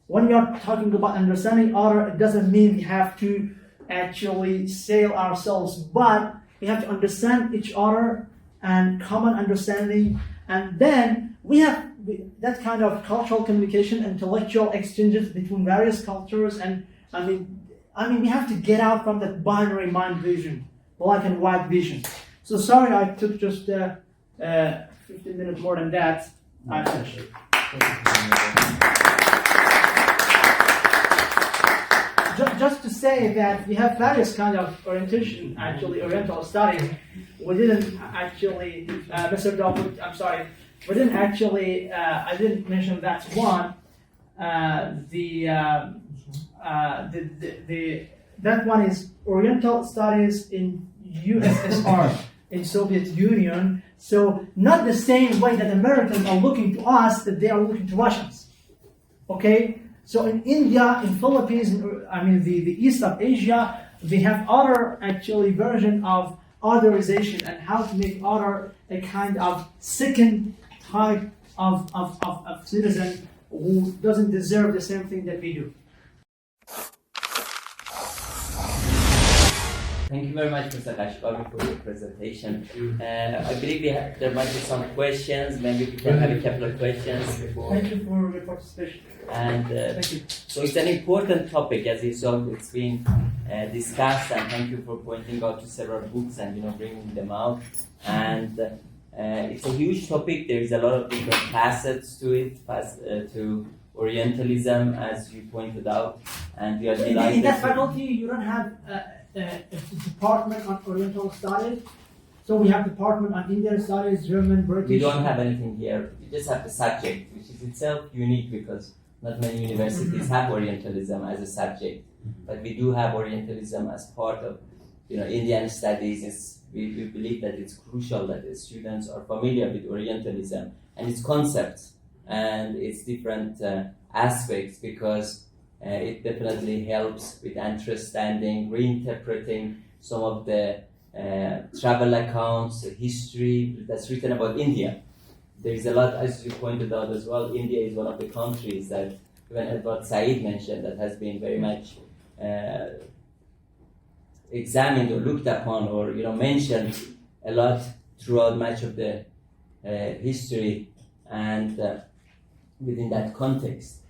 When we are talking about understanding order, it doesn't mean we have to actually sail ourselves, but we have to understand each other and common understanding. And then we have that kind of cultural communication, intellectual exchanges between various cultures. And I mean, we have to get out from that binary mind vision, black and white vision. So sorry, I took just 15 minutes more than that. I finished. Just to say that we have various kind of orientation, actually Oriental studies. We didn't actually, Mr. Dawood, I'm sorry, we didn't actually, I didn't mention that one. That one is Oriental studies in USSR, in Soviet Union. So not the same way that Americans are looking to us, that they are looking to Russians. Okay? So in India, in Philippines, I mean the east of Asia, they have other actually version of otherization and how to make other a kind of second type of citizen who doesn't deserve the same thing that we do. Thank you very much, Mr. Ghashghavi, for your presentation. I believe there might be some questions. Maybe we can have a couple of questions before. Thank you for your participation. And thank you. So it's an important topic, as you saw. It's been discussed, and thank you for pointing out to several books and bringing them out. And it's a huge topic. There is a lot of different facets to it, to Orientalism, as you pointed out. And we are delighted. In that faculty, you don't have a department on Oriental studies. So we have department on Indian studies, German, British. We don't have anything here. We just have the subject, which is itself unique because not many universities have Orientalism as a subject. But we do have Orientalism as part of Indian studies. We believe that it's crucial that the students are familiar with Orientalism and its concepts and its different aspects, because it definitely helps with understanding, reinterpreting some of the travel accounts, history that's written about India. There is a lot, as you pointed out as well. India is one of the countries that even Edward Said mentioned that has been very much examined or looked upon or mentioned a lot throughout much of the history and within that context.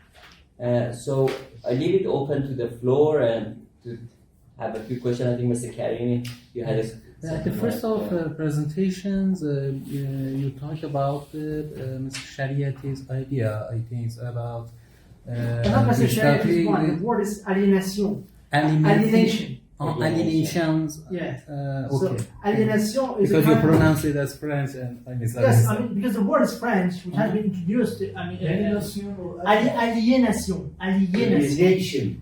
So I leave it open to the floor and to have a few questions. I think Mr. Karimi, you had at the first of presentations, you talk about Mr. Shariati's idea, I think, about Ghashghavi the word is alienation. alienation. Alienations. Yes. Okay. So alienation is because you pronounce it as French and I mean. Yes, I mean because the word is French, which has been introduced. I mean alienation.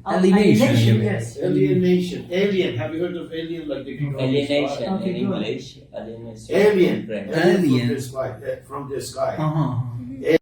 Alienation. Yes. Alienation. Alien. Have you heard of alien? Like the alienation okay, in English. Alienation. Alien. Alien. From the sky. Uh-huh.